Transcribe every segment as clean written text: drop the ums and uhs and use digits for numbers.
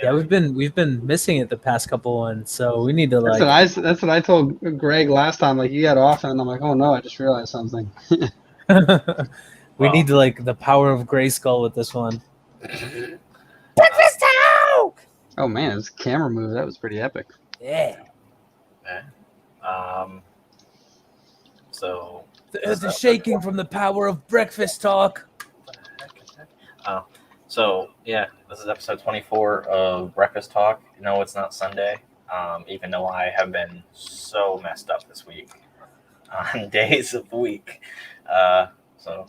Yeah, we've been missing it the past couple ones, so we need to like. That's what I told Greg last time. Like, you got off, and I'm like, oh no, I just realized something. We need to like the power of Grayskull with this one. Breakfast talk. Oh man, this camera move, that was pretty epic. Yeah. So The earth is shaking from the power of breakfast talk. So yeah, this is episode 24 of Breakfast Talk. No, it's not Sunday. Even though I have been so messed up this week on days of the week. So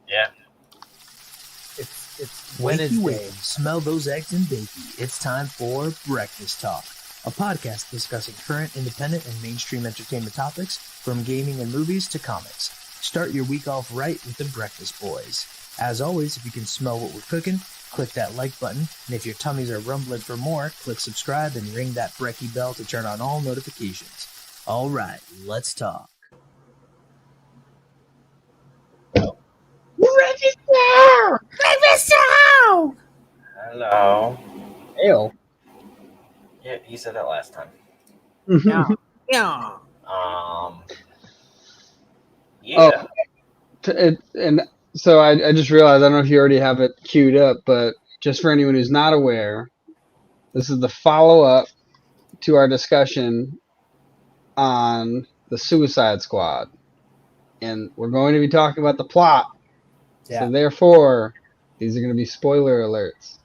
yeah. It's Wakey, Wednesday. smell those eggs and bacon. It's time for Breakfast Talk, a podcast discussing current, independent, and mainstream entertainment topics, from gaming and movies to comics. Start your week off right with the Breakfast Boys. As always, if you can smell what we're cooking, click that like button, and if your tummies are rumbling for more, click subscribe and ring that brekkie bell to turn on all notifications. All right, let's talk. Breakfast talk. Breakfast talk. Hello. Ale. Yeah, he said that last time. Yeah. Yeah. Yeah. And so I just realized, I don't know if you already have it queued up, but just for anyone who's not aware, this is the follow-up to our discussion on the Suicide Squad. And we're going to be talking about the plot. Yeah. So therefore, these are going to be spoiler alerts.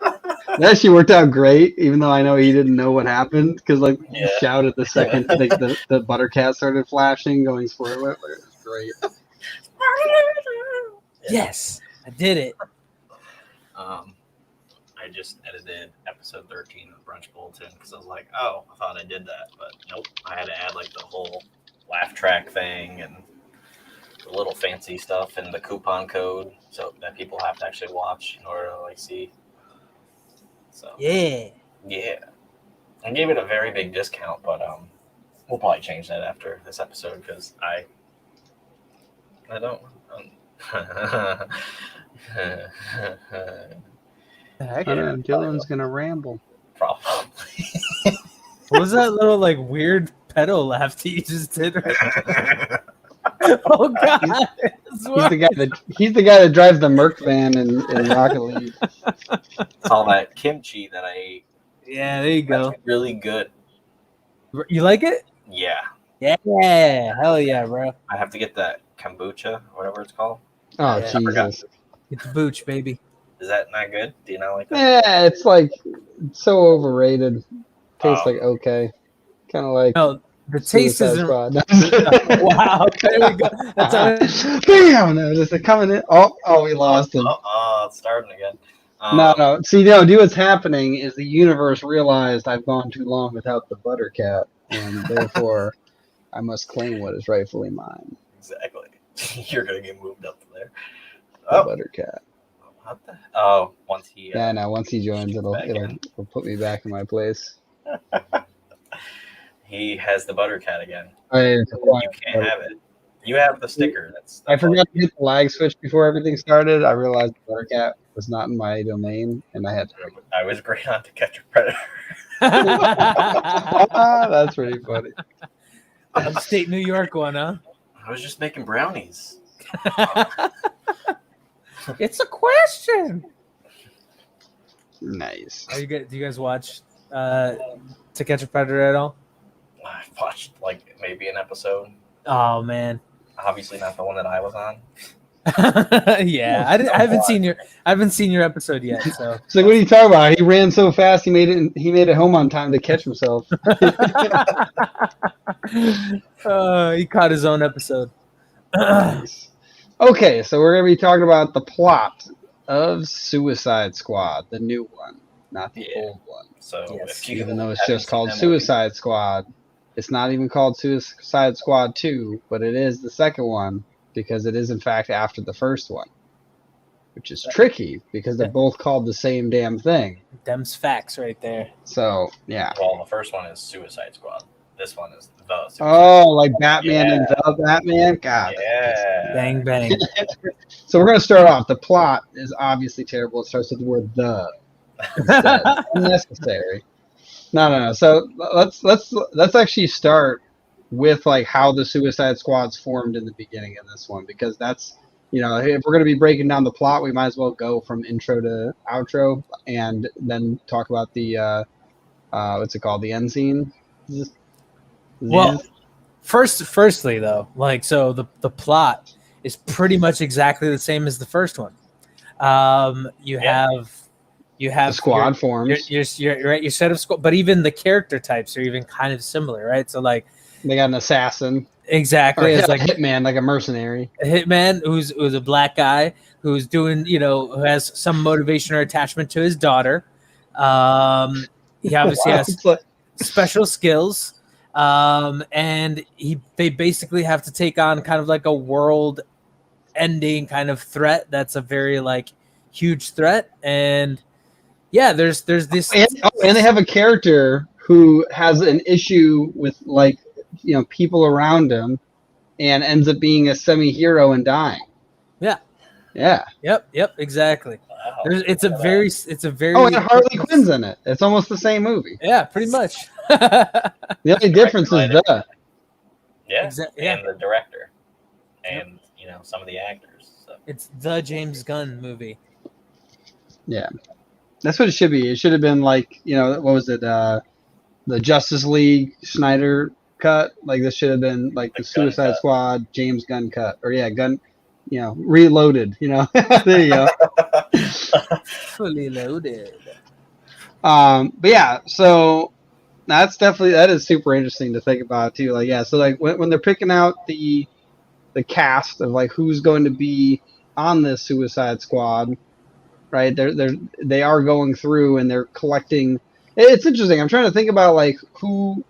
It actually worked out great, even though I know he didn't know what happened, because he shouted the second the Buttercat started flashing, going spoiler alert. It was great. Yes, I did it. I just edited episode 13 of Brunch Bulletin because I was like, oh, I thought I did that, but nope. I had to add like the whole laugh track thing and the little fancy stuff and the coupon code so that people have to actually watch in order to like see. So Yeah. I gave it a very big discount, but we'll probably change that after this episode because I don't. The heck? I don't know, Dylan's going to ramble. Probably. What was that little like weird pedo laugh that you just did right there? Oh god. He's the guy that drives the Merc van in Rocket League. It's all that kimchi that I ate. Yeah, there you go. That's really good. You like it? Yeah. Yeah. Hell yeah, bro. I have to get that kombucha, whatever it's called. Oh, Yeah, Jesus. It's booch, baby. Is that not good? Do you not like that? Yeah, it's so overrated. Tastes like okay. Kind of like No, the taste Suicide isn't. Squad. Wow, there we go. That's how Bam! No, just coming in. Oh, we lost him. It's starting again. No. See, no, dude, what's happening is the universe realized I've gone too long without the Buttercat, and therefore I must claim what is rightfully mine. Exactly. You're gonna get moved up from there. The Oh, Buttercat. what the? Oh, once he. Yeah, no. Once he joins, it'll put me back in my place. He has the Buttercat again. You You can't have it. You have the sticker. That's I forgot to hit the lag switch before everything started. I realized the Buttercat was not in my domain, and I had to. I was great on To Catch a Predator. That's pretty funny. Upstate New York one, huh? I was just making brownies. It's a question. Nice. Do you guys watch To Catch a Predator at all? I've watched like maybe an episode. Oh man. Obviously not the one that I was on. Yeah, I haven't seen your episode yet. So So what are you talking about? He ran so fast he made it home on time to catch himself. he caught his own episode. Nice. Okay, so we're gonna be talking about the plot of Suicide Squad, the new one, not the old one. So Yes. if you Even though it's haven't just called seen that movie- Suicide Squad, it's not even called Suicide Squad 2, but it is the second one because it is in fact after the first one, which is tricky because they're both called the same damn thing. Them's facts right there. So yeah, Well, the first one is Suicide Squad. This one is the Suicide Oh, like Batman and Yeah. the Batman? God. Yeah. Bang bang. So we're going to start off. The plot is obviously terrible. It starts with the word "the" instead. Unnecessary. No. So let's actually start with like how the Suicide Squad's formed in the beginning of this one, because that's, you know, if we're going to be breaking down the plot, we might as well go from intro to outro and then talk about the what's it called, the end scene. Well, firstly though, like, so the plot is pretty much exactly the same as the first one. You have the squad forms. You're right. Your set of squad, but even the character types are even kind of similar, right? So like They got an assassin, exactly, or it's like a hitman, like a mercenary. a hitman who's a black guy who's doing, you know, who has some motivation or attachment to his daughter. He obviously has It's like- special skills, and they basically have to take on kind of like a world ending kind of threat that's a very like huge threat. And yeah, there's this and they have a character who has an issue with, like, you know, people around him, and ends up being a semi-hero and dying. Yeah. Yep, exactly. Wow. It's a very Oh, and Harley Quinn's in it. It's almost the same movie. yeah, pretty much. The only difference is the. Yeah. Yeah. And the director. And, you know, some of the actors. So. It's the James Gunn movie. Yeah, that's what it should be. It should have been like, you know, what was it? The Justice League Snyder cut. Like, this should have been like the Suicide Squad James Gunn cut, or Gunn, you know, reloaded. You know, there you go. Fully loaded. But yeah, so that is super interesting to think about too. Like, yeah, so like when they're picking out the cast of like who's going to be on this Suicide Squad, right? They are going through and they're collecting. It's interesting. I'm trying to think about like who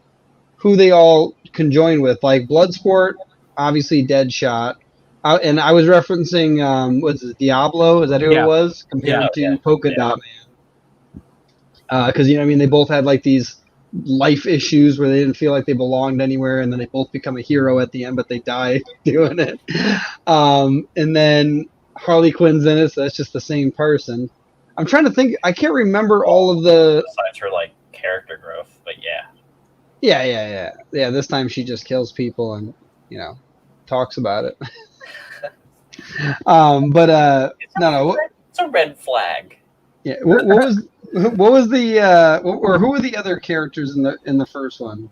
they all can join with. Like Bloodsport, obviously Deadshot. And I was referencing what's it, Diablo? Is that who it was compared to Polka Dot Man? Because you know, what I mean, they both had like these life issues where they didn't feel like they belonged anywhere, and then they both become a hero at the end, but they die doing it. And then Harley Quinn's in it, so that's just the same person. I'm trying to think. I can't remember all of the. Besides her like character growth, but yeah. Yeah. This time she just kills people and, you know, talks about it. No. It's a red flag. Yeah. What was the or who were the other characters in the first one?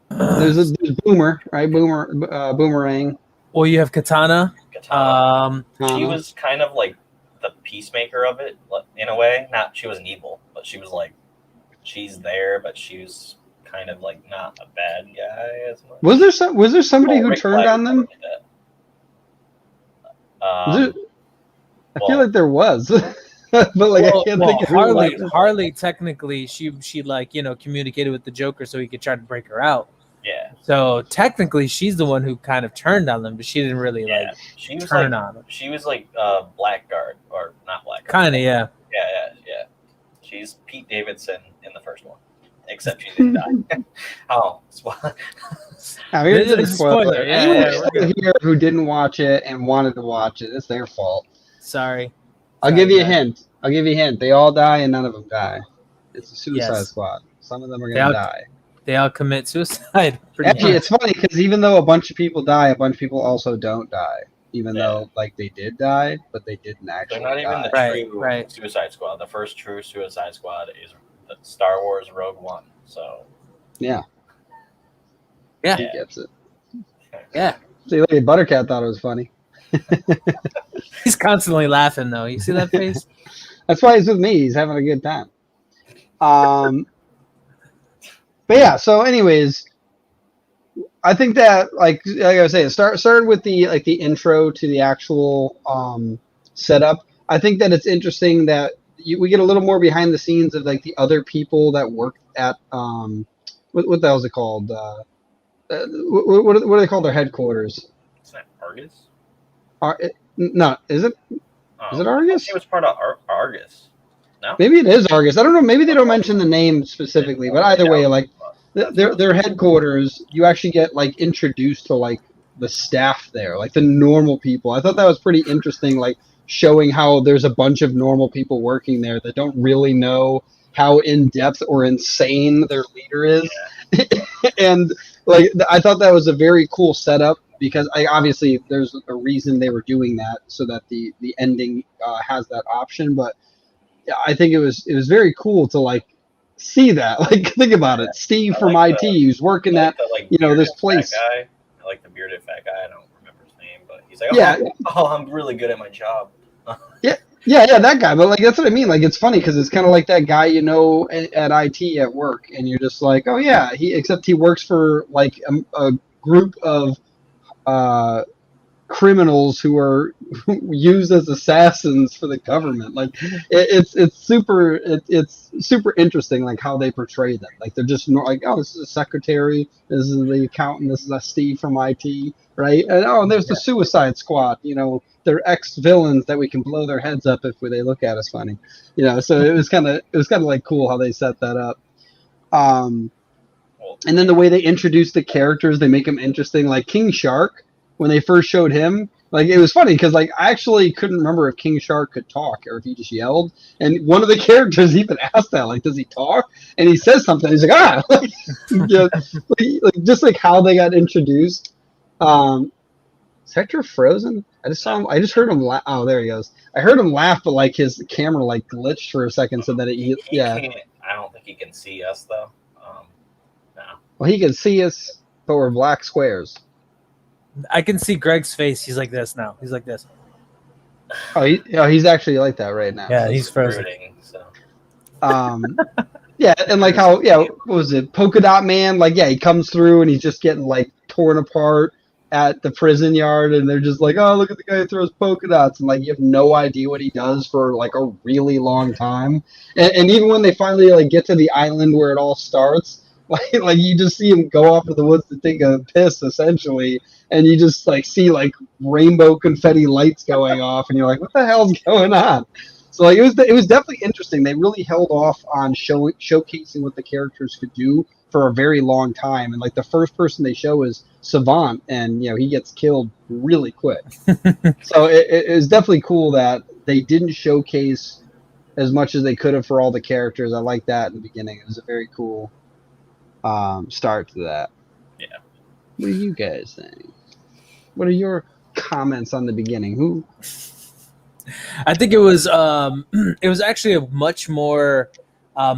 There's Boomer, right? Boomerang. Well, you have Katana. She was kind of like the peacemaker of it in a way. Not she wasn't evil, but she was like, she's there, but she was kind of like not a bad guy as much. Was there somebody who turned on them? I feel like there was, but like I can't think of Harley. Technically, she like, you know, communicated with the Joker so he could try to break her out. Yeah. So technically, she's the one who kind of turned on them, but she didn't really she was turn like, on them. She was like Blackguard, or not Blackguard. Kind of, yeah. Yeah. She's Pete Davidson in the first one, except she didn't die. Oh, I mean, it's a spoiler. Anyone here who didn't watch it and wanted to watch it, it's their fault. Sorry. I'll give you a hint. They all die and none of them die. It's a Suicide Squad. Some of them are going to die. They all commit suicide. Actually, it's funny because even though a bunch of people die, a bunch of people also don't die. Even though, like, they did die, but they didn't actually die. They're not even the true Suicide Squad. The first true Suicide Squad is Star Wars Rogue One. So yeah. He gets it. Yeah. See, look, Buttercat thought it was funny. He's constantly laughing, though. You see that face? That's why he's with me. He's having a good time. But yeah. So, anyways, I think that like I was saying, started with the intro to the actual setup. I think that it's interesting that we get a little more behind the scenes of like the other people that work at what the hell is it called? What do they call their headquarters? Isn't that Argus? No, is it? Is it Argus? It was part of Argus. No? Maybe it is Argus. I don't know. Maybe they don't mention the name specifically, but either way, like their headquarters, you actually get like introduced to like the staff there, like the normal people. I thought that was pretty interesting, like showing how there's a bunch of normal people working there that don't really know how in depth or insane their leader is. And like I thought that was a very cool setup because obviously there's a reason they were doing that so that the ending has that option. But yeah, I think it was very cool to like see that. Like think about it, Steve from IT who's working at this place. I like the bearded fat guy. I don't remember his name, but he's like, I'm really good at my job. Yeah, that guy. But like that's what I mean. Like it's funny because it's kind of like that guy at IT at work, and you're just like, oh yeah, except he works for like a group of criminals who are used as assassins for the government. Like it's super interesting like how they portray them. Like they're just like, oh, this is a secretary, this is the accountant, this is a Steve from IT, right? And there's the Suicide Squad. They're ex-villains that we can blow their heads up if they look at us funny. So it was kind of like cool how they set that up. And then the way they introduce the characters, they make them interesting. Like King Shark, when they first showed him, like it was funny because like I actually couldn't remember if King Shark could talk or if he just yelled. And one of the characters even asked that, like, does he talk? And he says something. He's like, like just like how they got introduced. Is Hector Frozen? I just saw him. I just heard him laugh. Oh, there he goes. I heard him laugh, but like his camera like glitched for a second, so that I don't think he can see us though. No. Well, he can see us, but we're black squares. I can see Greg's face. He's like this now. He's like this. He's actually like that right now. Yeah, he's frozen. Yeah, and like how what was it? Polka Dot Man? Like he comes through and he's just getting like torn apart at the prison yard, and they're just like, oh, look at the guy who throws polka dots, and like you have no idea what he does for like a really long time, and even when they finally like get to the island where it all starts, like you just see him go off to the woods to take a piss essentially, and you just like see like rainbow confetti lights going off, and you're like, what the hell's going on? So like it was definitely interesting. They really held off on showcasing what the characters could do for a very long time, and like the first person they show is Savant, and he gets killed really quick. So it was definitely cool that they didn't showcase as much as they could have for all the characters. I like that in the beginning. It was a very cool start to that. Yeah. What do you guys think? What are your comments on the beginning? I think it was actually a much more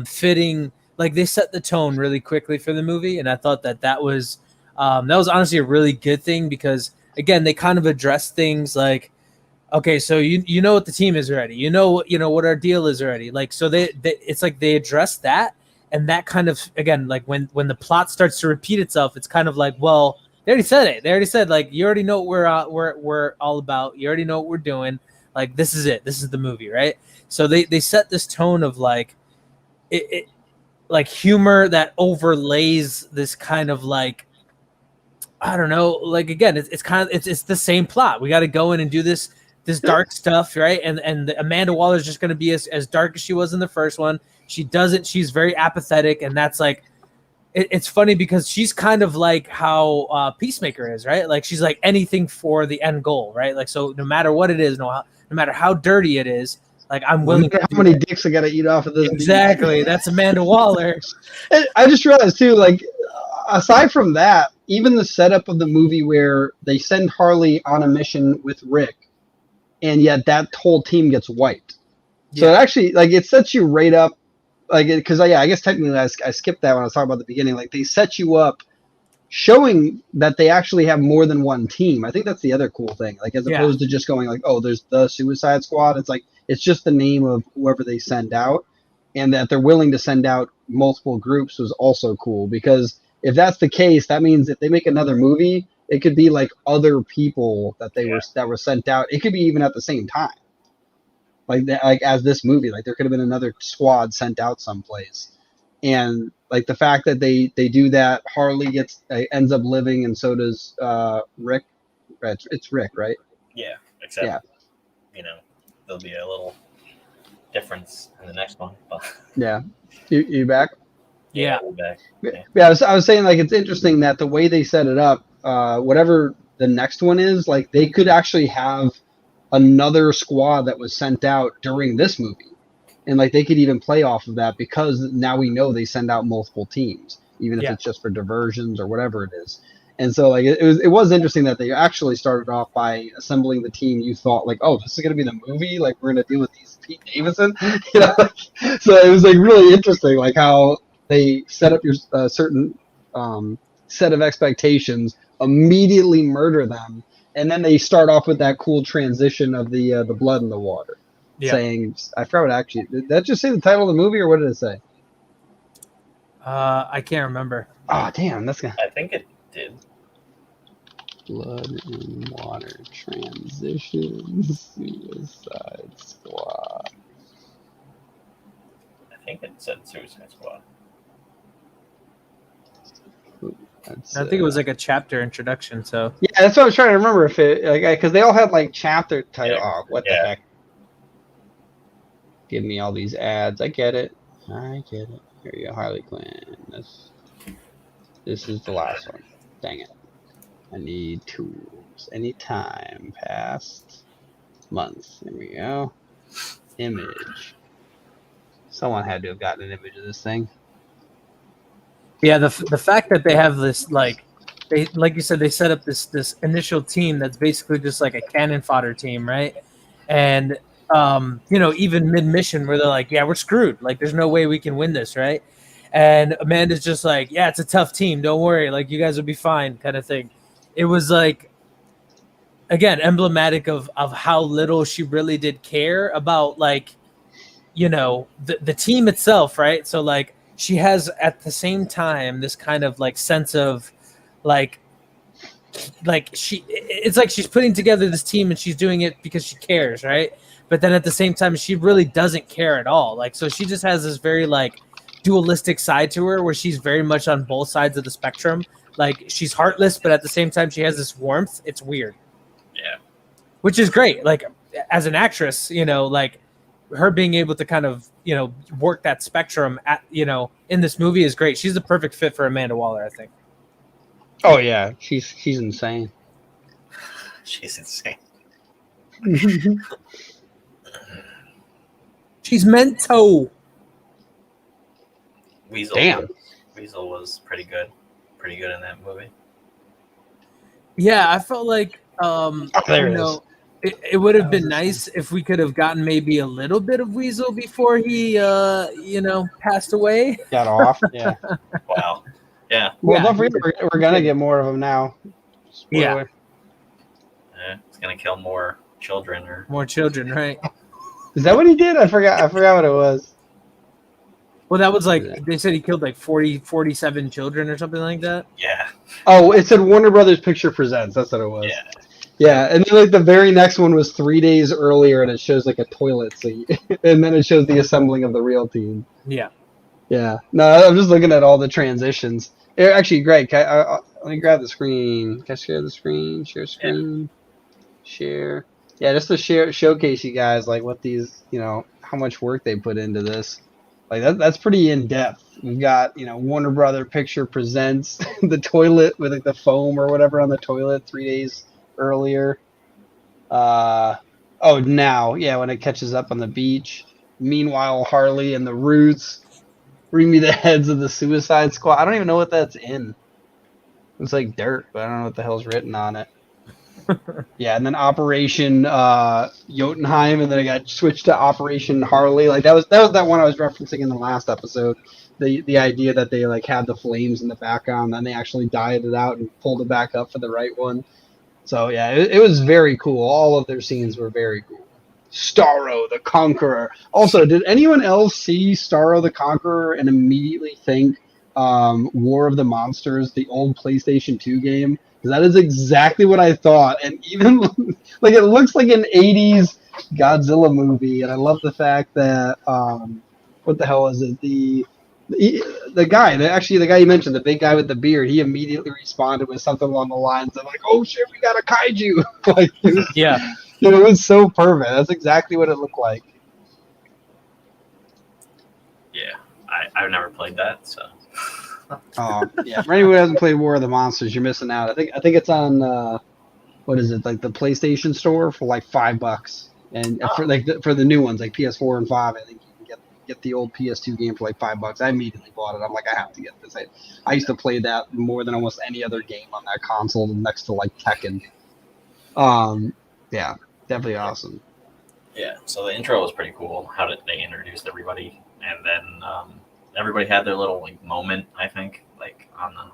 fitting. Like they set the tone really quickly for the movie, and I thought that was honestly a really good thing because again they kind of addressed things like, okay, so you know what the team is already, you know what our deal is already. Like so they it's like they addressed that, and that kind of again like when the plot starts to repeat itself, it's kind of like, well, they already said it. They already said like you already know what we're all about. You already know what we're doing. Like this is it. This is the movie, right? So they set this tone of like it like humor that overlays this kind of like, I don't know, like again, it's kind of it's the same plot. We got to go in and do this dark stuff, right? And Amanda Waller's just going to be as dark as she was in the first one. She doesn't. She's very apathetic, and that's like, it's funny because she's kind of like how Peacemaker is, right? Like she's like anything for the end goal, right? Like so, no matter what it is, no matter how dirty it is. Like I'm willing. How many dicks I got to eat off of this? Exactly, that's Amanda Waller. And I just realized too, like aside from that, even the setup of the movie where they send Harley on a mission with Rick, and yet that whole team gets wiped. So it actually like it sets you right up, like because I guess technically I skipped that when I was talking about the beginning. Like they set you up, showing that they actually have more than one team. I think that's the other cool thing. Like as opposed to just going like, oh, there's the Suicide Squad. It's like it's just the name of whoever they send out, and that they're willing to send out multiple groups was also cool because if that's the case, that means if they make another movie, it could be like other people that were sent out. It could be even at the same time, like as this movie. Like there could have been another squad sent out someplace, and like the fact that they do that, Harley ends up living, and so does Rick. It's Rick, right? Yeah, except there'll be a little difference in the next one. But yeah, you back? Yeah. we're back. Yeah, I was saying like it's interesting that the way they set it up, whatever the next one is, like they could actually have another squad that was sent out during this movie, and like they could even play off of that because now we know they send out multiple teams, even if it's just for diversions or whatever it is. And so like it was interesting that they actually started off by assembling the team you thought like, oh, this is gonna be the movie, like we're gonna deal with these Pete Davidson, you know. So it was like really interesting, like how they set up your certain set of expectations, immediately murder them, and then they start off with that cool transition of the blood in the water, saying, I forgot what actually did that just say the title of the movie or what did it say? I can't remember. Oh damn, that's gonna. I think it did. Blood in water transition Suicide Squad. I think it said Suicide Squad. I think it was like a chapter introduction. So yeah, that's what I was trying to remember if it like because they all had like chapter title. Yeah. Oh, what the heck? Give me all these ads. I get it. Here you go, Harley Quinn. This is the last one. Dang it. I need tools. Anytime past months. There we go. Image. Someone had to have gotten an image of this thing. yeah, the fact that they have this like you said, they set up this initial team that's basically just like a cannon fodder team, right? And even mid mission where they're like, yeah, we're screwed. Like there's no way we can win this, right? And Amanda's just like, yeah, it's a tough team. Don't worry. Like you guys will be fine, kind of thing. It was like, again, emblematic of how little she really did care about, like, the team itself, right? So like she has at the same time this kind of like sense of like it's like she's putting together this team and she's doing it because she cares, right? But then at the same time she really doesn't care at all. Like so she just has this very like dualistic side to her where she's very much on both sides of the spectrum. Like she's heartless, but at the same time she has this warmth. It's weird. Yeah. Which is great. Like as an actress, like her being able to kind of, work that spectrum at, in this movie is great. She's the perfect fit for Amanda Waller, I think. Oh yeah, she's insane. She's insane. She's Mento. Weasel. Damn. Weasel was pretty good in that movie. Yeah, I felt like there it is. it would have been nice if we could have gotten maybe a little bit of Weasel before he passed away. Got off. Yeah. Wow. Yeah. Well, don't forget we're gonna get more of them now. Yeah. It's gonna kill more children More children, right? Is that what he did? I forgot what it was. Well, that was like they said he killed like 47 children or something like that. Yeah. Oh, it said Warner Brothers Picture Presents. That's what it was. Yeah. Yeah, and then like the very next one was 3 days earlier, and it shows like a toilet seat, and then it shows the assembling of the real team. Yeah. Yeah. No, I'm just looking at all the transitions. Actually, Greg, let me grab the screen. Can I share the screen? Share screen. Yeah. Share. Yeah, just to showcase you guys like what these, how much work they put into this. Like that's pretty in depth. We've got, Warner Brother Picture Presents the toilet with like the foam or whatever on the toilet 3 days earlier. When it catches up on the beach. Meanwhile, Harley and the Roots bring me the heads of the Suicide Squad. I don't even know what that's in. It's like dirt, but I don't know what the hell's written on it. Yeah, and then Operation Jotunheim, and then I got switched to Operation Harley. Like that was that one I was referencing in the last episode. The idea that they like had the flames in the background, then they actually dyed it out and pulled it back up for the right one. So yeah, it was very cool. All of their scenes were very cool. Starro the Conqueror. Also, did anyone else see Starro the Conqueror and immediately think War of the Monsters, the old PlayStation 2 game? Because that is exactly what I thought. And even like it looks like an 80s Godzilla movie. And I love the fact that what the hell is it? The guy you mentioned, the big guy with the beard, he immediately responded with something along the lines of like, "Oh shit, we got a kaiju!" Like, it was so perfect. That's exactly what it looked like. Yeah, I've never played that, so Oh yeah. For anyone who hasn't played War of the Monsters, you're missing out. I think it's on what is it, like the PlayStation Store for like $5, and for like for the new ones like PS4 and 5, I think you can get the old PS2 game for like $5. I immediately bought it. I'm like, I have to get this. I used to play that more than almost any other game on that console, next to like Tekken. Yeah, definitely awesome. Yeah, so the intro was pretty cool. How did they introduced everybody, and then everybody had their little like moment. I think like on the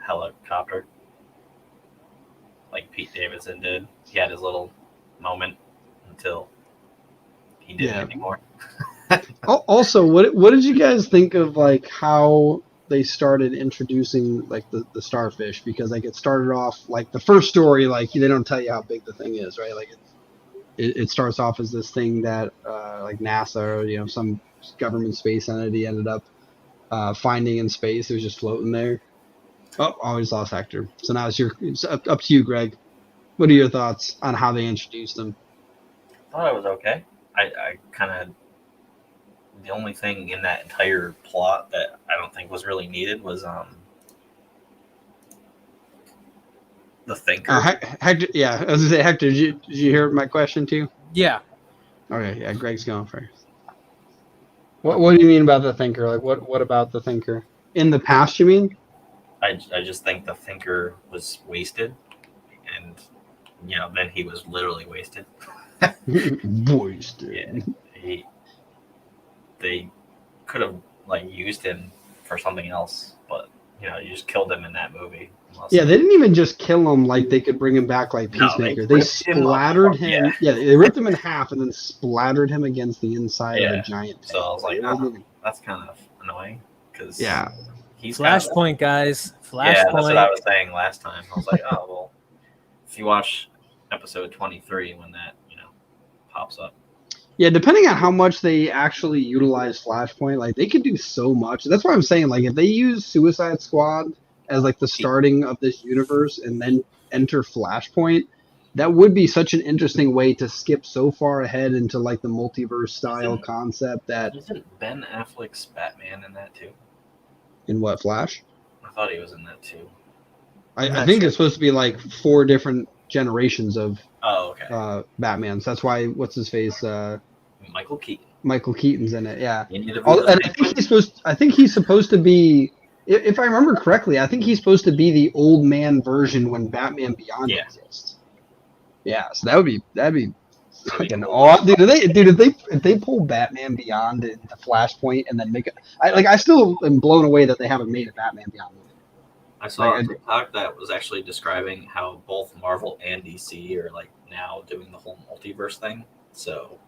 helicopter, like Pete Davidson did. He had his little moment until he didn't anymore. Also, what did you guys think of like how they started introducing like the starfish? Because like it started off like the first story, like they don't tell you how big the thing is, right? Like it starts off as this thing that like NASA or some government space entity ended up finding in space. It was just floating there. Oh, always lost Hector. So now it's up to you, Greg. What are your thoughts on how they introduced them? I thought it was okay. I kind of, the only thing in that entire plot that I don't think was really needed was the thinker. Hector, yeah, I was gonna say, Hector, did you hear my question too? Yeah. Okay, yeah, Greg's going first. What do you mean about the thinker? Like what about the thinker? In the past, you mean? I just think the thinker was wasted, and then he was literally wasted. Wasted. Yeah, they could have like used him for something else, but you just killed him in that movie. Yeah, they didn't even just kill him like they could bring him back like Peacemaker. No, they splattered him. Yeah, they ripped him in half and then splattered him against the inside of a giant tank. So I was like, that's kind of annoying because he's Flashpoint, guys. Flashpoint. Yeah, that's what I was saying last time. I was like, oh well, if you watch episode 23 when that pops up. Yeah, depending on how much they actually utilize Flashpoint, like they could do so much. That's why I'm saying, like, if they use Suicide Squad as like the starting of this universe and then enter Flashpoint, that would be such an interesting way to skip so far ahead into like the multiverse style concept that. Isn't Ben Affleck's Batman in that too? In what, Flash? I thought he was in that too. I think it's supposed to be like 4 different generations of Batmans. That's why what's his face? Michael Keaton. Michael Keaton's in it. Yeah, and I think he's supposed to be. If I remember correctly, I think he's supposed to be the old man version when Batman Beyond exists. Yeah, so that'd be fucking awesome, dude. If they pull Batman Beyond into Flashpoint and then make it, I still am blown away that they haven't made a Batman Beyond movie. I saw a TikTok that was actually describing how both Marvel and DC are like now doing the whole multiverse thing. So,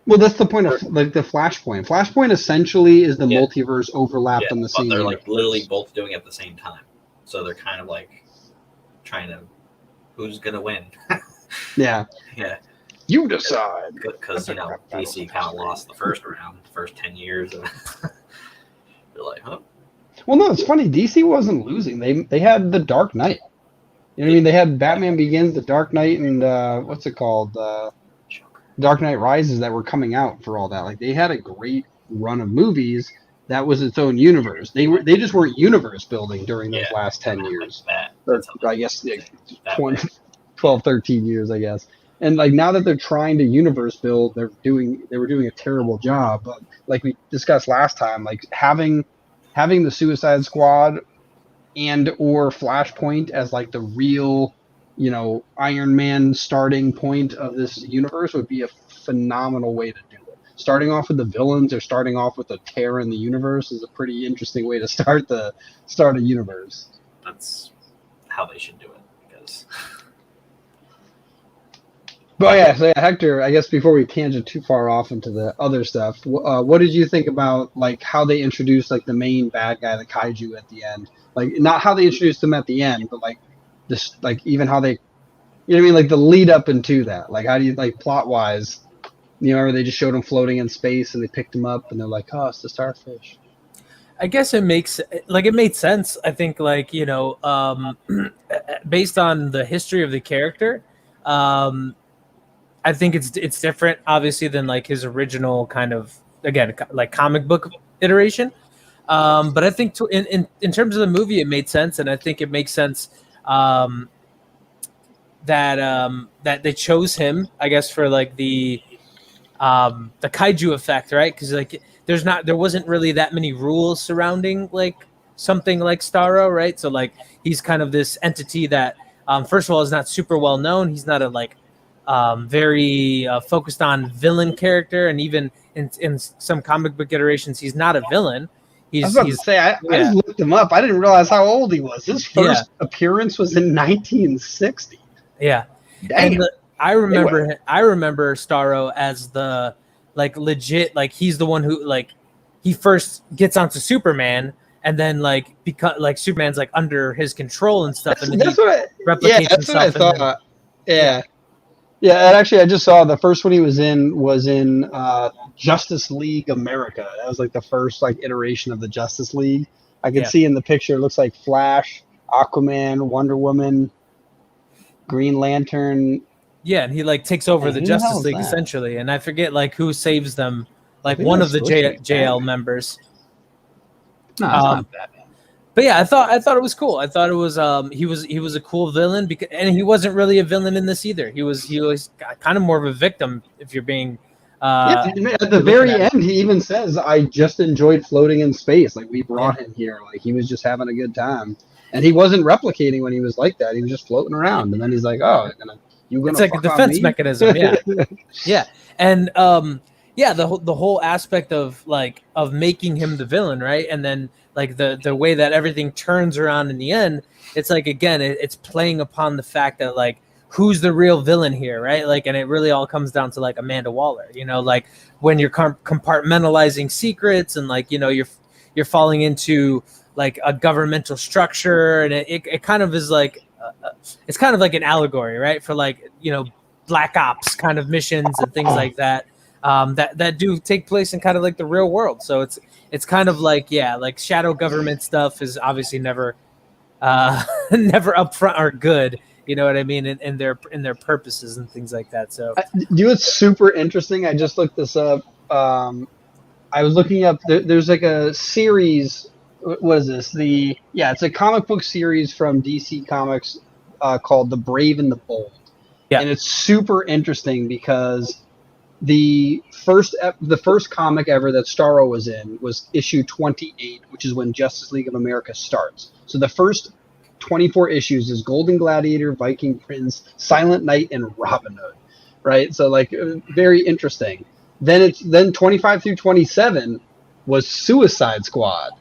well, that's the point of like the Flashpoint. Flashpoint essentially is the multiverse overlapped on the same. They're like literally both doing it at the same time. So they're kind of like trying to, who's gonna win? Yeah. You decide. Because DC kind of lost the first round, the first 10 years. They're like, huh? Well, no, it's funny. DC wasn't losing. They had the Dark Knight. You know what I mean? They had Batman Begins, the Dark Knight, and what's it called? Dark Knight Rises that were coming out for all that. Like they had a great run of movies that was its own universe. They just weren't universe building during those last 10 years. Or, I guess 12, 13 years, I guess. And like now that they're trying to universe build, they were doing a terrible job. But like we discussed last time, like having the Suicide Squad and or Flashpoint as like the real, Iron Man starting point of this universe would be a phenomenal way to do it. Starting off with the villains or starting off with a tear in the universe is a pretty interesting way to start a universe. That's how they should do it, because. But so Hector, I guess before we tangent too far off into the other stuff, what did you think about like how they introduced like the main bad guy, the kaiju at the end? Like not how they introduced him at the end, but like this, like even how they, like the lead up into that. Like how do you like plot wise? Or they just showed him floating in space and they picked him up and they're like, oh, it's the starfish. I guess it made sense. I think based on the history of the character, I think it's different, obviously, than like his original kind of, again, like comic book iteration. But I think in terms of the movie, it made sense, and I think it makes sense that they chose him, I guess, for like the kaiju effect, right? Because like there wasn't really that many rules surrounding like something like Starro, right? So like he's kind of this entity that first of all is not super well known. He's not a like very focused on villain character, and even in some comic book iterations, he's not a villain. I was about to say, I just looked him up. I didn't realize how old he was. His first appearance was in 1960. Yeah. Damn. And I remember Starro as the like legit, like he's the one who like he first gets onto Superman, and then like because like Superman's like under his control and stuff, and that's what I thought. Yeah. And actually, I just saw the first one he was in Justice League America. That was like the first like iteration of the Justice League. I can see in the picture, it looks like Flash, Aquaman, Wonder Woman, Green Lantern. Yeah, and he like takes over the Justice League essentially, and I forget like who saves them, like one of the JL members. No, it's not Batman. But yeah, I thought it was cool. I thought it was he was a cool villain and he wasn't really a villain in this either. He was kind of more of a victim if you're being. At the very end, he even says, "I just enjoyed floating in space. Like we brought him here. Like he was just having a good time." And he wasn't replicating when he was like that. He was just floating around. And then he's like, "Oh, it's like a defense mechanism." Yeah, yeah, and the whole aspect of making him the villain, right? And then like the way that everything turns around in the end, it's like again, it's playing upon the fact that like who's the real villain here, right? Like, and it really all comes down to like Amanda Waller, like when you're compartmentalizing secrets and like you're falling into like a governmental structure, and it kind of is like it's kind of like an allegory, right, for like black ops kind of missions and things like that. That do take place in kind of like the real world. So it's kind of like like shadow government stuff is obviously never never upfront or good. You know what I mean? In their purposes and things like that. So it's super interesting. I just looked this up. I was looking up. There's like a series. What is this? It's a comic book series from DC Comics called The Brave and the Bold. Yeah, and it's super interesting because the first comic ever that Starro was in was issue 28, which is when Justice League of America starts. So the first 24 issues is Golden Gladiator, Viking Prince, Silent Knight, and Robin Hood, right? So like very interesting. Then 25 through 27 was Suicide Squad,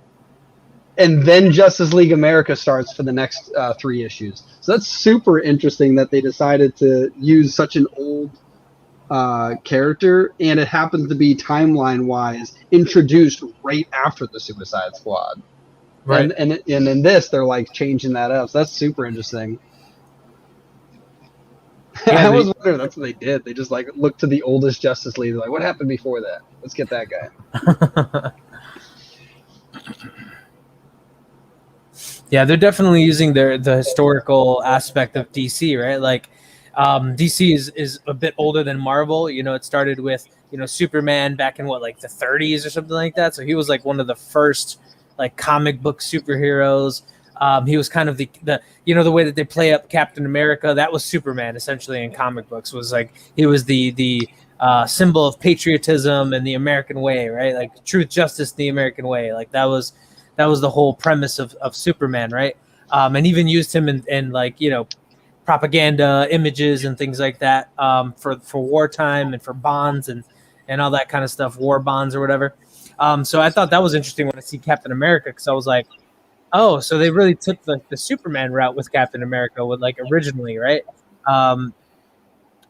and then Justice League America starts for the next 3 issues. So that's super interesting that they decided to use such an old character, and it happens to be timeline-wise introduced right after the Suicide Squad. Right. And in this, they're like changing that up. So that's super interesting. Yeah, I was wondering that's what they did. They just like looked to the oldest Justice League. They're like, what happened before that? Let's get that guy. Yeah, they're definitely using the historical aspect of DC, right? Like DC is a bit older than Marvel. It started with Superman back in like the 30s or something like that. So he was like one of the first like comic book superheroes. He was kind of the the way that they play up Captain America. That was Superman essentially in comic books. Was like he was the symbol of patriotism and the American way, right? Like truth, justice, the American way. Like that was the whole premise of Superman, right? And even used him in like propaganda images and things like that for wartime and for bonds and all that kind of stuff, war bonds or whatever. So I thought that was interesting when I see Captain America, because I was like, oh, so they really took the Superman route with Captain America with like originally, right?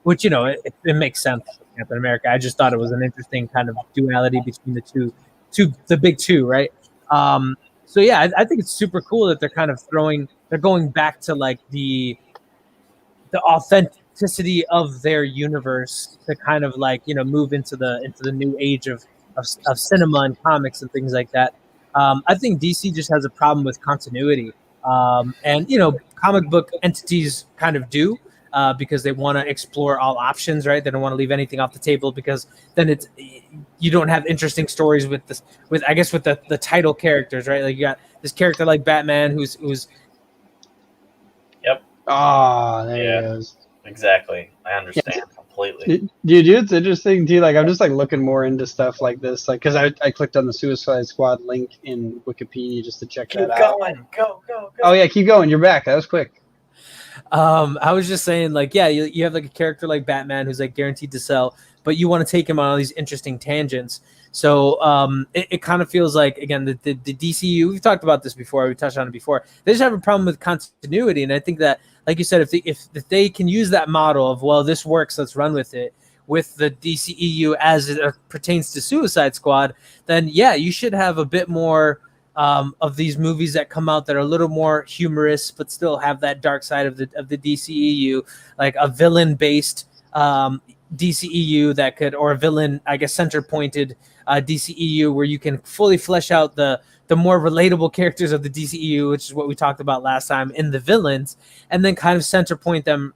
Which it makes sense with Captain America. I just thought it was an interesting kind of duality between the big two, right? So yeah, I think it's super cool that they're kind of going back to like the authenticity of their universe to kind of like move into the new age of cinema and comics and things like that. I think DC just has a problem with continuity, and comic book entities kind of do. because they want to explore all options, right? They don't want to leave anything off the table, because then you don't have interesting stories with the title characters, right? Like you got this character like Batman who's Yep. Oh, there he goes. Exactly. I understand completely. Dude, it's interesting too. Like, I'm just like looking more into stuff like this, like, because I clicked on the Suicide Squad link in Wikipedia just to check that out. Go. Oh yeah, keep going. You're back. That was quick. I was just saying, like, yeah, you have like a character like Batman who's like guaranteed to sell, but you want to take him on all these interesting tangents. So it kind of feels like, again, the DCU, we've talked about this before, we touched on it before, they just have a problem with continuity. And I think that, like you said, if they can use that model of, well, this works, let's run with it, with the DCEU as it pertains to Suicide Squad, then yeah, you should have a bit more of these movies that come out that are a little more humorous, but still have that dark side of the DCEU, like a villain-based DCEU that could, or a villain, I guess, center-pointed DCEU, where you can fully flesh out the more relatable characters of the DCEU, which is what we talked about last time, in the villains, and then kind of center point, the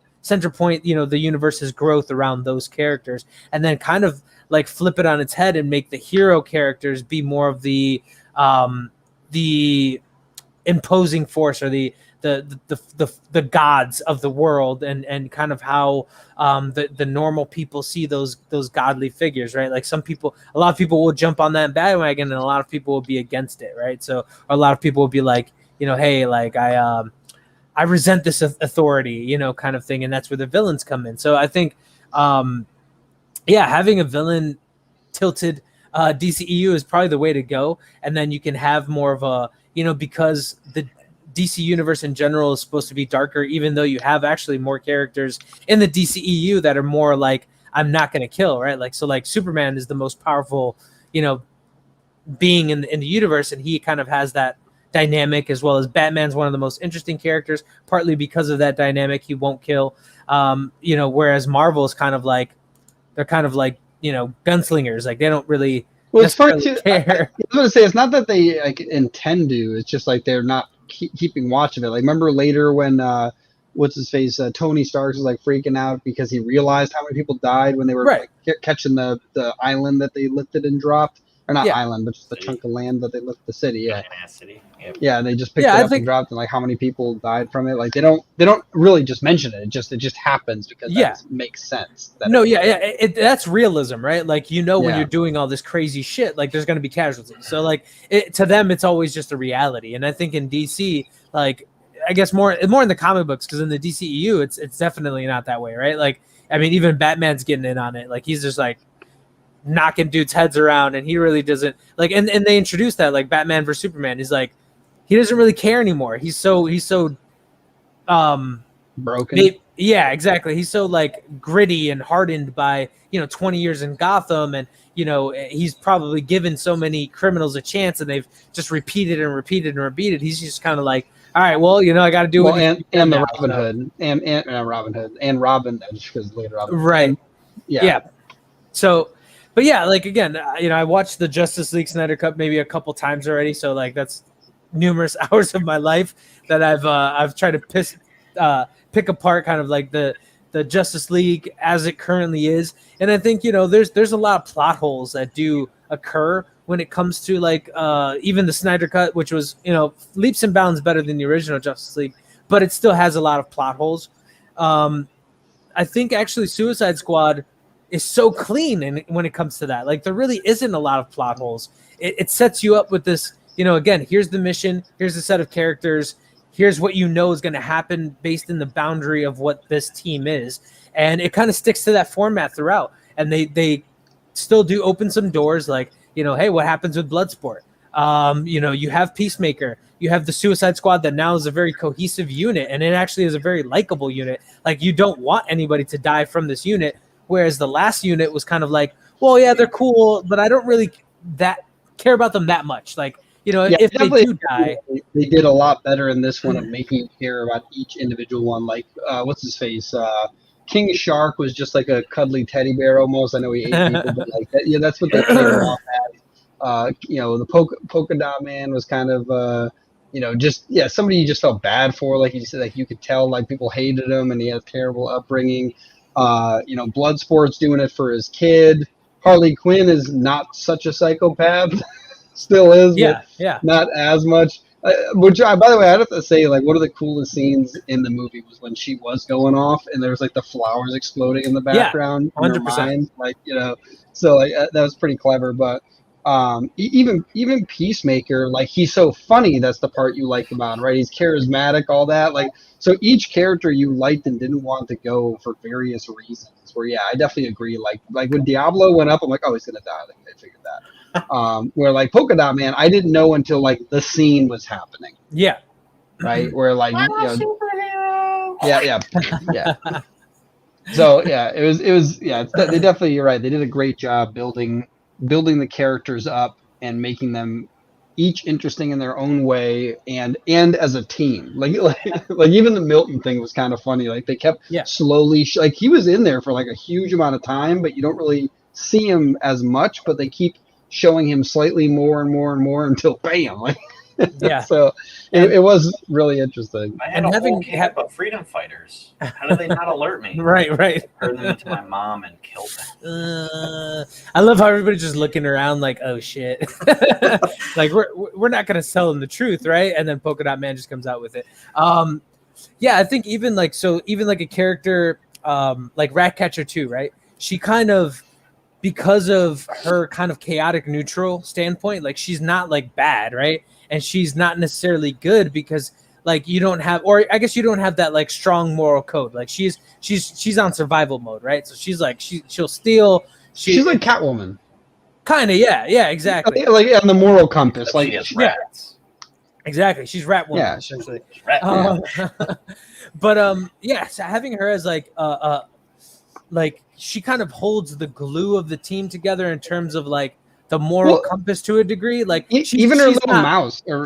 universe's growth around those characters, and then kind of like flip it on its head and make the hero characters be more of the imposing force, or the gods of the world, and kind of how the normal people see those godly figures, right? Like a lot of people will jump on that bandwagon, and a lot of people will be against it, right? So a lot of people will be like, hey, like I resent this authority, kind of thing, and that's where the villains come in. So I think, having a villain tilted DCEU is probably the way to go, and then you can have more of a, because the DC universe in general is supposed to be darker, even though you have actually more characters in the DCEU that are more like, I'm not going to kill, right? Like, so like Superman is the most powerful, being in the universe, and he kind of has that dynamic, as well as Batman's one of the most interesting characters, partly because of that dynamic. He won't kill, whereas Marvel is kind of like, they're kind of like, gunslingers. Like, they don't really it's fun too. care. I was going to say, it's not that they like intend to, it's just like they're not keeping watch of it. Like, remember later when what's his face, Tony Stark was like freaking out because he realized how many people died when they were like, catching the island that they lifted and dropped, or not island, but just the chunk of land that they lifted, the city. City. Yeah, and they just picked it up and dropped, and like how many people died from it. Like, they don't really just mention it. It just happens because that makes sense. That's realism, right? Like, when you're doing all this crazy shit, like there's going to be casualties. So like to them, it's always just a reality. And I think in DC, like, I guess more in the comic books, because in the DCEU, it's definitely not that way, right? Like, I mean, even Batman's getting in on it. Like, he's just like knocking dudes' heads around, and he really doesn't like. And they introduced that, like, Batman versus Superman. He's like, he doesn't really care anymore. He's so broken. Yeah, exactly. He's so like gritty and hardened by 20 years in Gotham, and he's probably given so many criminals a chance, and they've just repeated and repeated and repeated. He's just kind of like, all right, well, I got to do it. And the Robin Hood and Robin Hood and Robin, just because later Robin. Right. Yeah. So, but yeah, like, again, I watched the Justice League Snyder Cut maybe a couple times already, so like that's numerous hours of my life that I've tried to pick apart kind of like the Justice League as it currently is. And I think, there's a lot of plot holes that do occur when it comes to like even the Snyder Cut, which was, leaps and bounds better than the original Justice League, but it still has a lot of plot holes. I think actually Suicide Squad is so clean, and when it comes to that, like, there really isn't a lot of plot holes. It sets you up with this, again, here's the mission, here's the set of characters, here's what is going to happen based in the boundary of what this team is, and it kind of sticks to that format throughout. And they still do open some doors, like, hey, what happens with Bloodsport? You have Peacemaker, you have the Suicide Squad that now is a very cohesive unit, and it actually is a very likable unit. Like, you don't want anybody to die from this unit, whereas the last unit was kind of like, well, yeah, they're cool, but I don't really care about them that much. Like, if they do die, they did a lot better in this one of making you care about each individual one. Like, what's his face? King Shark was just like a cuddly teddy bear almost. I know he ate people, but like that, that's what they played off as. The polka dot man was kind of just somebody you just felt bad for, like you said, like you could tell like people hated him and he had a terrible upbringing. Bloodsport's doing it for his kid. Harley Quinn is not such a psychopath, still is, but not as much. Which, by the way, I have to say, like, one of the coolest scenes in the movie was when she was going off, and there was like the flowers exploding in the background, 100%. In her mind, like so like that was pretty clever. But even Peacemaker, like he's so funny. That's the part you like about him, right? He's charismatic, all that. Like, so each character you liked and didn't want to go for various reasons. Where I definitely agree. Like when Diablo went up, I'm like, oh, he's gonna die. I think I figured that. Where like Polka Dot Man, I didn't know until like the scene was happening. Yeah. Right. Where like superhero. Yeah. So it was they definitely, you're right. They did a great job building the characters up and making them each interesting in their own way and as a team. Like even the Milton thing was kind of funny. Like they kept slowly like he was in there for like a huge amount of time, but you don't really see him as much, but they keep showing him slightly more and more and more until bam. Like so it was really interesting. I had a whole camp of freedom fighters. How did they not alert me? Right. Turned them into my mom and killed them. I love how everybody's just looking around like, oh shit. Like we're not gonna sell them the truth, right? And then Polka Dot Man just comes out with it. I think even like a character like Ratcatcher 2, right? She kind of, because of her kind of chaotic neutral standpoint, like she's not like bad, right? And she's not necessarily good because like you don't have, or I guess you don't have that like strong moral code. Like she's on survival mode, right? So she's like she'll steal. She's like Catwoman. Kind of, yeah, exactly. Like on the moral compass, like rats. Exactly, she's Ratwoman essentially. But so having her as like she kind of holds the glue of the team together in terms of like the moral compass to a degree. Like even her little mouse, her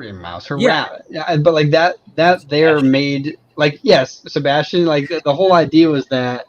rat. Yeah, but like that they're made like, yes, Sebastian, like the whole idea was that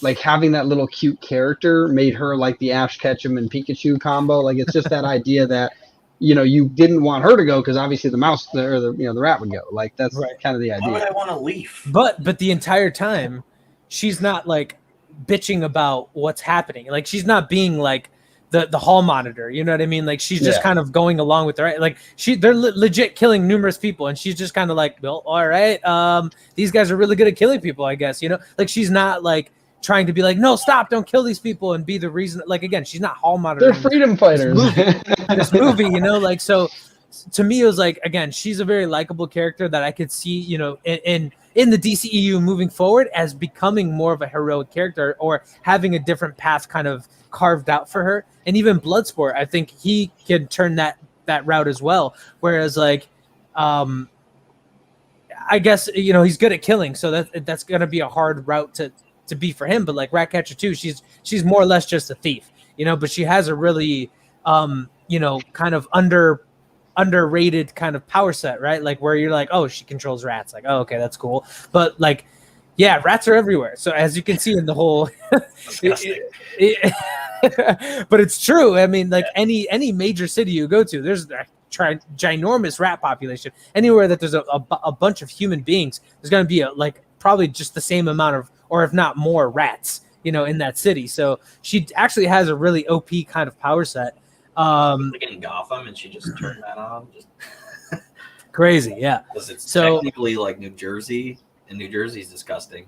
like having that little cute character made her like the Ash Ketchum and Pikachu combo. Like it's just that idea that you didn't want her to go because obviously the mouse or the rat would go. Like that's kind of the idea. Why would I want to leave? But the entire time she's not like bitching about what's happening. Like she's not being like the hall monitor, you know what I mean? Like she's just kind of going along with the right. Like they're legit killing numerous people, and she's just kind of like, well, all right, these guys are really good at killing people, I guess. Like she's not like trying to be like, no, stop, don't kill these people, and be the reason. Like again, she's not hall monitor. They're freedom fighters. This movie, like so. To me, it was like, again, she's a very likable character that I could see, in the DCEU moving forward as becoming more of a heroic character or having a different path kind of carved out for her. And even Bloodsport, I think he can turn that route as well. Whereas like, I guess, he's good at killing. So that's going to be a hard route to be for him. But like Ratcatcher 2, she's more or less just a thief, but she has a really, kind of underrated kind of power set, right? Like where you're like, oh, she controls rats. Like, oh, okay, that's cool. But like, yeah, rats are everywhere. So as you can see in the whole, but it's true. I mean, like any major city you go to, there's a ginormous rat population. Anywhere that there's a bunch of human beings, there's going to be probably just the same amount of, or if not more, rats, in that city. So she actually has a really OP kind of power set. Like in Gotham, and she just turned that on. Just crazy, yeah. Because it's technically like New Jersey, and New Jersey's disgusting.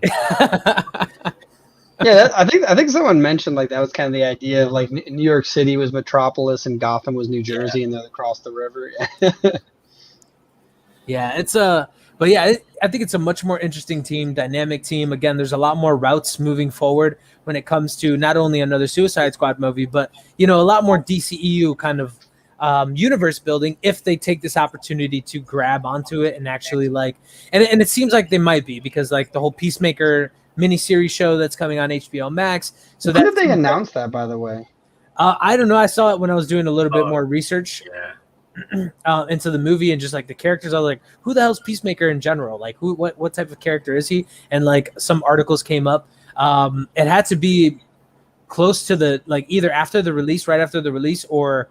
Yeah, I think someone mentioned like that was kind of the idea of like New York City was Metropolis and Gotham was New Jersey, and they're across the river. Yeah, it's but yeah, I think it's a much more interesting team, dynamic team. Again, there's a lot more routes moving forward when it comes to not only another Suicide Squad movie, but a lot more DCEU kind of universe building if they take this opportunity to grab onto it and actually and it seems like they might be, because like the whole Peacemaker miniseries show that's coming on HBO Max. So when did they announce that, by the way? I don't know. I saw it when I was doing a little bit more research. Into the movie and just like the characters. I was like, who the hell's Peacemaker in general? Like what type of character is he? And like some articles came up. It had to be close to the, like either after the release, right after the release, or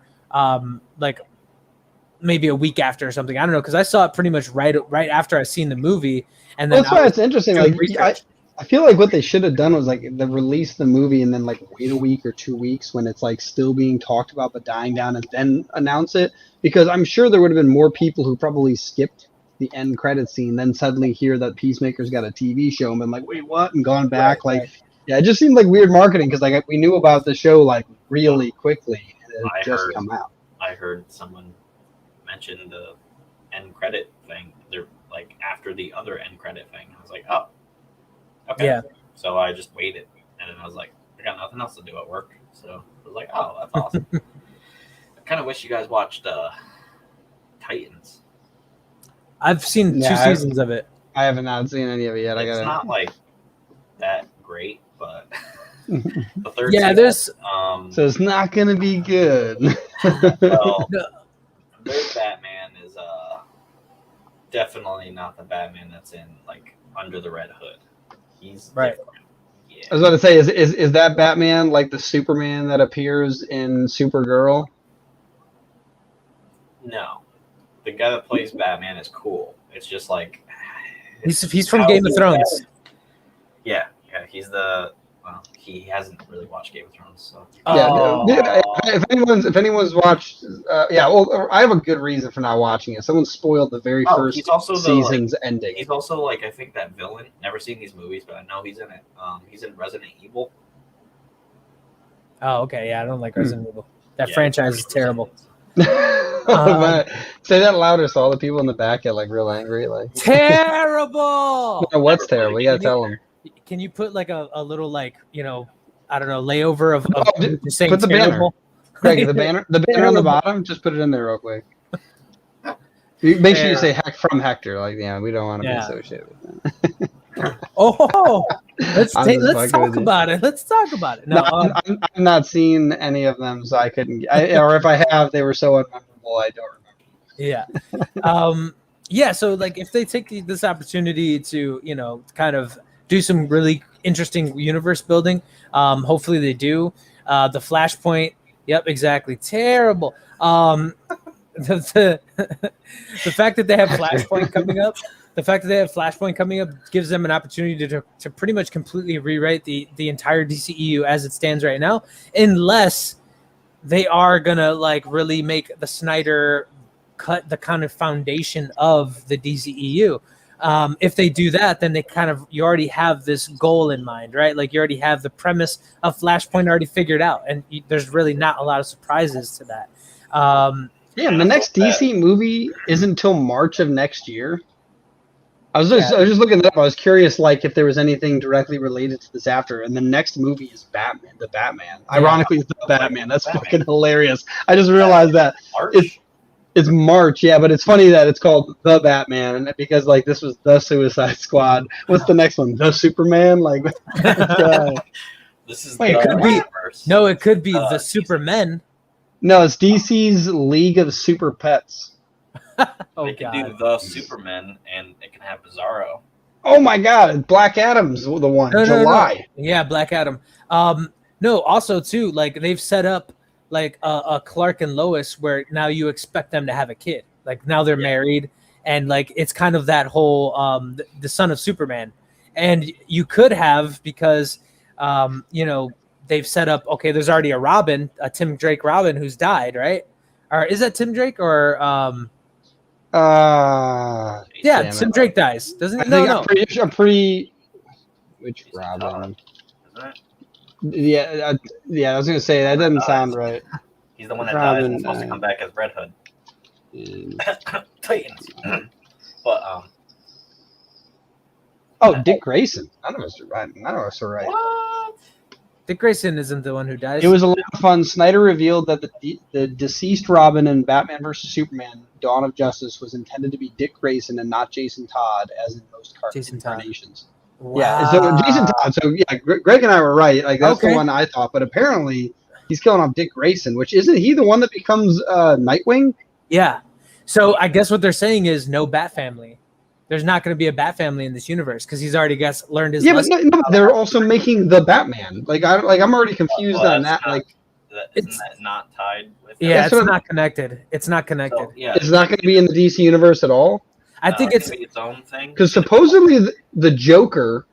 maybe a week after or something. I don't know, because I saw it pretty much right after I seen the movie, and then that's why it's interesting. doing Like research. I feel like what they should have done was like the release the movie and then like wait a week or 2 weeks when it's like still being talked about but dying down, and then announce it, because I'm sure there would have been more people who probably skipped the end credit scene, then suddenly hear that Peacemaker's got a TV show and been like, wait, what? And gone back. Right. Yeah, it just seemed like weird marketing, because like we knew about the show like really quickly and it had just come out. I heard someone mention the end credit thing. They're like after the other end credit thing. I was like, oh, okay. Yeah. So I just waited, and then I was like, I got nothing else to do at work, so I was like, oh, that's awesome. I kind of wish you guys watched Titans. I've seen 2 seasons of it. I haven't not seen any of it yet. It's not like that great, but the third Yeah, season, there's so it's not gonna be good. well, No. their Batman is definitely not the Batman that's in like Under the Red Hood. He's Right. different. Yeah. I was about to say, is that Batman like the Superman that appears in Supergirl? No, the guy that plays Batman is cool. It's just like he's from Game of Thrones. Yeah, he's the. Well, he hasn't really watched Game of Thrones, so. Yeah, if anyone's watched, well, I have a good reason for not watching it. Someone spoiled the very first he's also season's ending. He's also like, I think that villain. Never seen these movies, but I know he's in it. He's in Resident Evil. Oh, okay. Yeah, I don't like Resident Evil. That franchise is terrible. Say that louder so all the people in the back get like real angry. Like Terrible. what's terrible? You gotta tell them. Can you put like a little like, I don't know, layover of just saying put the terrible? Greg, the banner on the bottom, just put it in there real quick. Make sure you say from Hector. Like, we don't want to be associated with that. Oh, let's talk about it. Let's talk about it. No, I've not seen any of them, so I couldn't. Or if I have, they were so unmemorable, I don't remember. Yeah. So like, if they take this opportunity to, kind of do some really interesting universe building, hopefully they do. The Flashpoint. Yep, exactly. Terrible. The fact that they have Flashpoint coming up. The fact that they have Flashpoint coming up gives them an opportunity to pretty much completely rewrite the entire DCEU as it stands right now, unless they are gonna like really make the Snyder cut the kind of foundation of the DCEU. If they do that, then you already have this goal in mind, right? Like you already have the premise of Flashpoint already figured out, and there's really not a lot of surprises to that. And the next DC movie isn't until March of next year. I was just looking it up. I was curious, like, if there was anything directly related to this after. And the next movie is Batman, the Batman. Yeah. Ironically, it's the Batman. That's fucking hilarious. I just realized that. It's March, yeah, but it's funny that it's called The Batman because, like, this was The Suicide Squad. What's the next one? The Superman? Like, this is it could be. No, it could be The Supermen. No, it's DC's League of Super Pets. They can do The Superman, and it can have Bizarro. Oh my God, Black Adam's the one. July. No. Yeah, Black Adam. No, also too, like they've set up like a Clark and Lois where now you expect them to have a kid. Like now they're married, and like it's kind of that whole the son of Superman. And you could have because they've set up. Okay, there's already a Robin, a Tim Drake Robin who's died, right? Or is that Tim Drake or Tim Drake dies, doesn't he? No. I'm pretty. Which Robin? Yeah. I was gonna say that doesn't sound right. He's the one that dies and supposed to come back as Red Hood. Titans. But Dick Grayson. None of us are right. What? Dick Grayson isn't the one who dies. It was a lot of fun. Snyder revealed that the deceased Robin in Batman vs. Superman: Dawn of Justice was intended to be Dick Grayson and not Jason Todd, as in most incarnations. Wow. Yeah, so Jason Todd. So yeah, Greg and I were right. Like that's the one I thought, but apparently he's killing off Dick Grayson, which isn't he the one that becomes Nightwing? Yeah. So I guess what they're saying is no Bat family. There's not going to be a Bat family in this universe because he's already learned his lesson. But no, they're also making the Batman. I'm already confused on that. Isn't that not tied with? Yeah, That's it's what- not connected. It's not connected. So, yeah, It's not going to be in the DC universe at all. I think it's it's gonna be its own thing. Because supposedly the Joker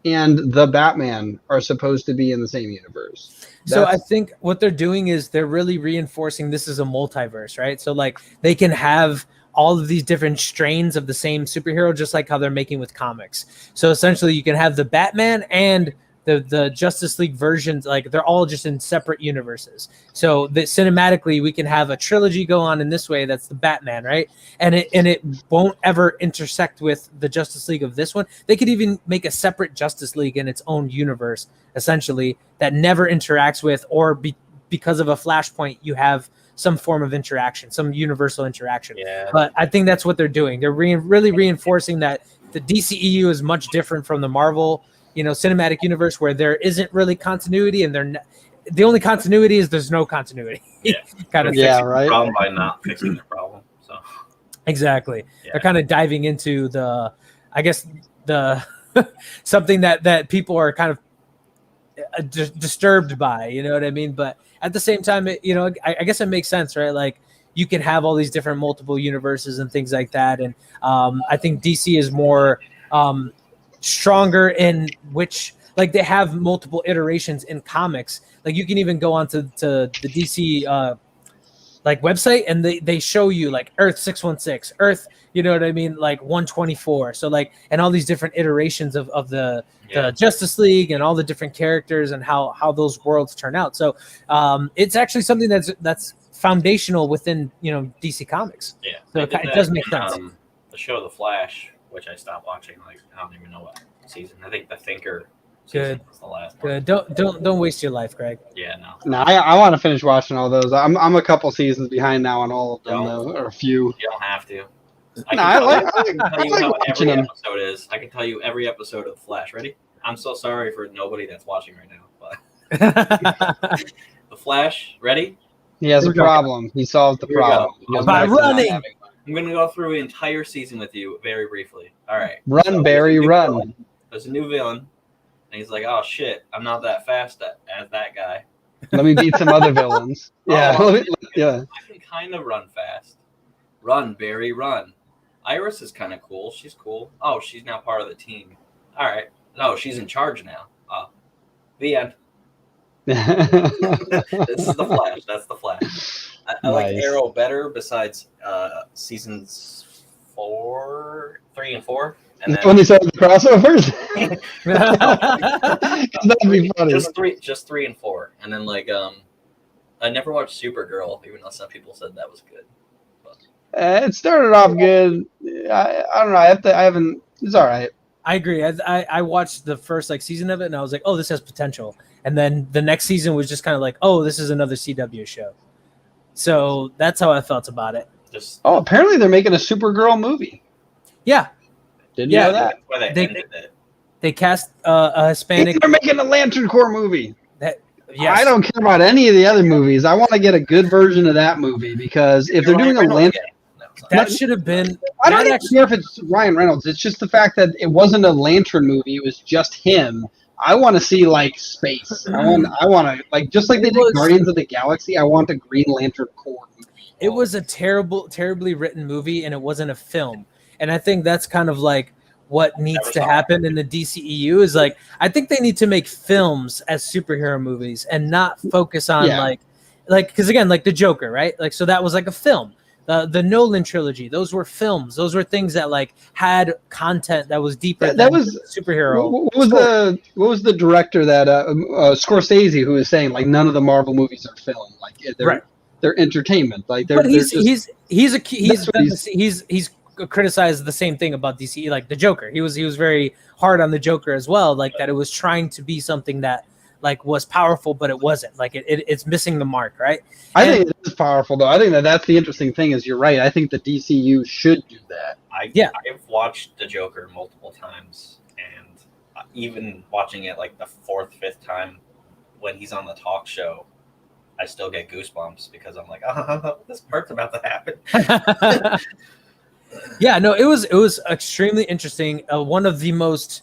and the Batman are supposed to be in the same universe. so. I That's- think what they're doing is they're really reinforcing this is a multiverse, right? So like they can have all of these different strains of the same superhero, just like how they're making with comics. So essentially, you can have the Batman and the Justice League versions, like they're all just in separate universes. So that cinematically, we can have a trilogy go on in this way. That's the Batman, right? And it won't ever intersect with the Justice League of this one. They could even make a separate Justice League in its own universe, essentially, that never interacts with, or because of a flashpoint, you have some form of interaction, some universal interaction. Yeah. But I think that's what they're doing. They're really reinforcing that the DCEU is much different from the Marvel, cinematic universe, where there isn't really continuity, and the only continuity is there's no continuity. Yeah. kind of Yeah, Fixing the right. problem by not fixing the problem. So exactly. yeah. They're kind of diving into the something that people are kind of disturbed by, you know what I mean? But at the same time, I guess it makes sense, right? Like you can have all these different multiple universes and things like that. And I think DC is more stronger in which, like, they have multiple iterations in comics. Like you can even go onto the DC like website, and they show you like Earth 616, Earth, you know what I mean, like 124. So like, and all these different iterations of the Justice League and all the different characters and how those worlds turn out. So it's actually something that's foundational within DC Comics. Yeah. So They did it does that make in, sense. The show The Flash, which I stopped watching, like I don't even know what season. I think the Thinker season Good. was the last one. Good. Don't waste your life, Greg. Yeah, no. No, I want to finish watching all those. I'm a couple seasons behind now on all of them, though, or a few. You don't have to. No, I like tell you how watching every them. episode is. I can tell you every episode of The Flash. Ready? I'm so sorry for nobody that's watching right now, but The Flash. Ready? He has Here a we go. problem. He solved the Here we go. problem. He goes By back to not running. having one. I'm gonna go through the entire season with you very briefly. All right. Run, So, Barry, there's a new run. villain. There's a new villain, and he's like, "Oh shit, I'm not that fast as that guy." Let me beat some other villains. Yeah, Oh, yeah. I can kind of run fast. Run, Barry, run. Iris is kind of cool. She's cool. Oh, she's now part of the team. All right. No, she's in charge now. The end. This is the Flash. That's the Flash. I like Nice. Arrow better besides seasons 3 and 4. And when they started the crossovers? 'Cause that'd be funny. just 3 and 4. And then I never watched Supergirl, even though some people said that was good. It started off good. I don't know. I haven't. It's all right. I agree. I watched the first season of it, and I was like, oh, this has potential. And then the next season was just kind of like, oh, this is another CW show. So that's how I felt about it. Just Oh, apparently they're making a Supergirl movie. Yeah, Didn't Yeah, know that. that's why They- ended it. they cast a Hispanic. They're making a Lantern Corps movie. Yes. I don't care about any of the other movies. I want to get a good version of that movie because if they're doing a Ryan Reynolds Lantern, again. No, it's not. That should have been. I don't that even actually- care if it's Ryan Reynolds. It's just the fact that it wasn't a Lantern movie. It was just him. I want to see space. I want to just like they It did was- Guardians of the Galaxy. I want a Green Lantern Corps movie. It was a terribly written movie, and it wasn't a film. And I think that's kind of what needs Never to saw happen in the DCEU is I think they need to make films as superhero movies and not focus on Yeah. because again, the Joker, right? So that was a film. The Nolan trilogy, those were films. Those were things that had content that was deeper That than was- superhero. What was the director that Scorsese who was saying none of the Marvel movies are film, they're Right. they're entertainment, they're But just, he's criticized the same thing about DC, the Joker. He was very hard on the Joker as well, that it was trying to be something that was powerful, but it wasn't. It's missing the mark, right? I think it is powerful though. I think that's the interesting thing is you're right. I think the DCU should do that. I've watched The Joker multiple times, and even watching it the 4th, 5th time when he's on the talk show, I still get goosebumps because I'm like, oh, this part's about to happen. Yeah, no, it was extremely interesting. One of the most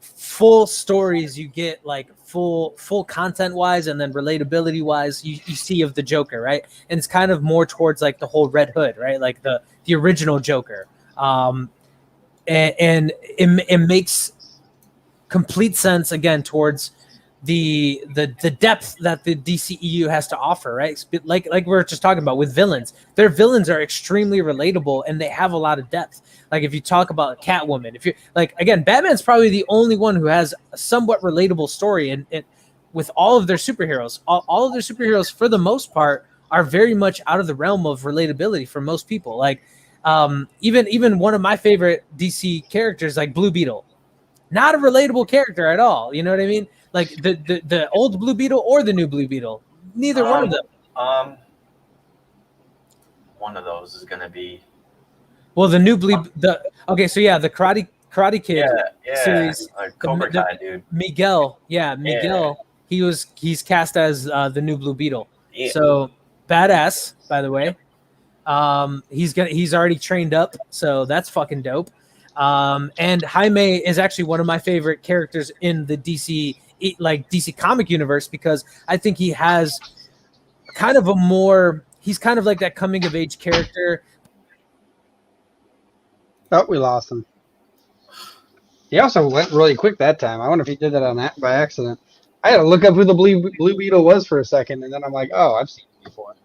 full stories you get full content wise and then relatability wise you see of the Joker, right? And it's kind of more towards like the whole Red Hood, right? Like the original Joker. And it makes complete sense again towards the depth that the DCEU has to offer, right? Like we were just talking about with villains. Their villains are extremely relatable and they have a lot of depth. Like if you talk about Catwoman, if you like, again, Batman's probably the only one who has a somewhat relatable story, and with all of their superheroes, all of their superheroes for the most part are very much out of the realm of relatability for most people. Like even one of my favorite DC characters, like Blue Beetle, not a relatable character at all. You know what I mean? Like the old Blue Beetle or the new Blue Beetle, neither one of them. One of those is gonna be. Well, the new the Karate Kid series, Cobra Kai dude. Miguel. He's cast as the new Blue Beetle. Yeah. So badass, by the way. He's already trained up, so that's fucking dope. And Jaime is actually one of my favorite characters in the DC comic universe, because I think he has kind of he's kind of like that coming of age character. Oh, we lost him. He also went really quick that time. I wonder if he did that by accident. I had to look up who the Blue Beetle was for a second, and then I'm like, oh, I've seen him before.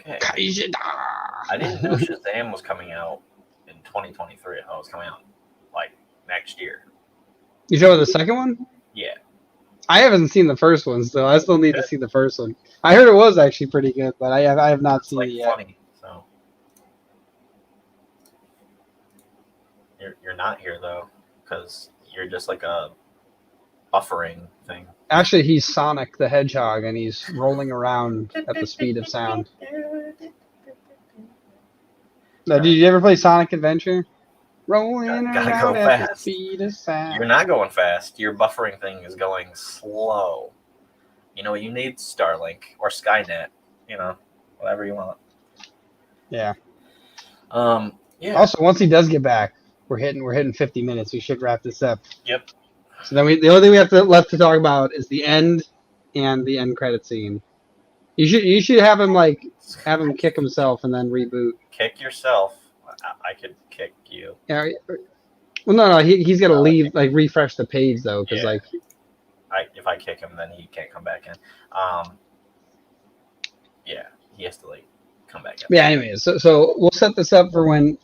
Okay. I didn't know Shazam was coming out in 2023. I thought it was coming out like next year. You talking about the second one? Yeah. I haven't seen the first one, so I still need to see the first one. I heard it was actually pretty good, but I have not seen it yet. Funny, so you're not here though, because you're just like a buffering thing. Actually, he's Sonic the Hedgehog, and he's rolling around at the speed of sound. Now, did you ever play Sonic Adventure? Rolling around at the speed of sound. You're not going fast. Your buffering thing is going slow. You know, you need Starlink or Skynet. You know, whatever you want. Yeah. Yeah. Also, once he does get back, we're hitting 50 minutes. We should wrap this up. Yep. So then the only thing we have left to talk about is the end and the end credit scene. You should have him kick himself and then reboot. Kick yourself. I could kick you. Yeah. Well, no. He's got to leave, refresh the page though, because if I kick him, then he can't come back in. Yeah, he has to come back in. Yeah. Anyways, so we'll set this up for when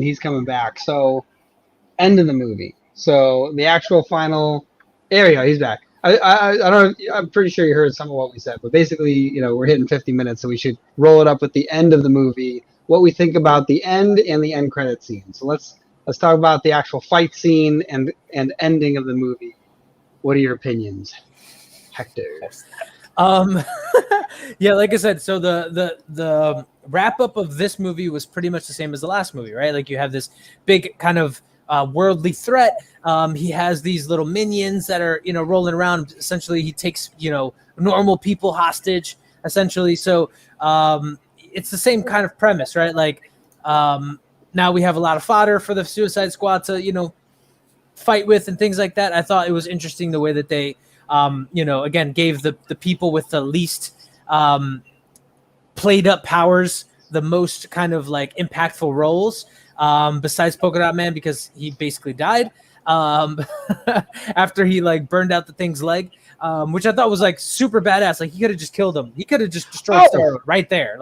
he's coming back. So, end of the movie. So the actual final. There we go. He's back. I don't know. I'm pretty sure you heard some of what we said, but basically, we're hitting 50 minutes, so we should roll it up with the end of the movie. What we think about the end and the end credit scene. So let's talk about the actual fight scene and ending of the movie. What are your opinions, Hector? Yeah, like I said, so the wrap up of this movie was pretty much the same as the last movie, right? Like you have this big kind of worldly threat. He has these little minions that are rolling around. Essentially, he takes normal people hostage. Essentially, so it's the same kind of premise, right? Like now we have a lot of fodder for the Suicide Squad to fight with and things like that. I thought it was interesting the way that they again gave the people with the least played up powers the most kind of impactful roles. Besides Polka Dot Man, because he basically died after he burned out the thing's leg, which I thought was super badass. Like he could have just killed him. He could have just destroyed Starro right there,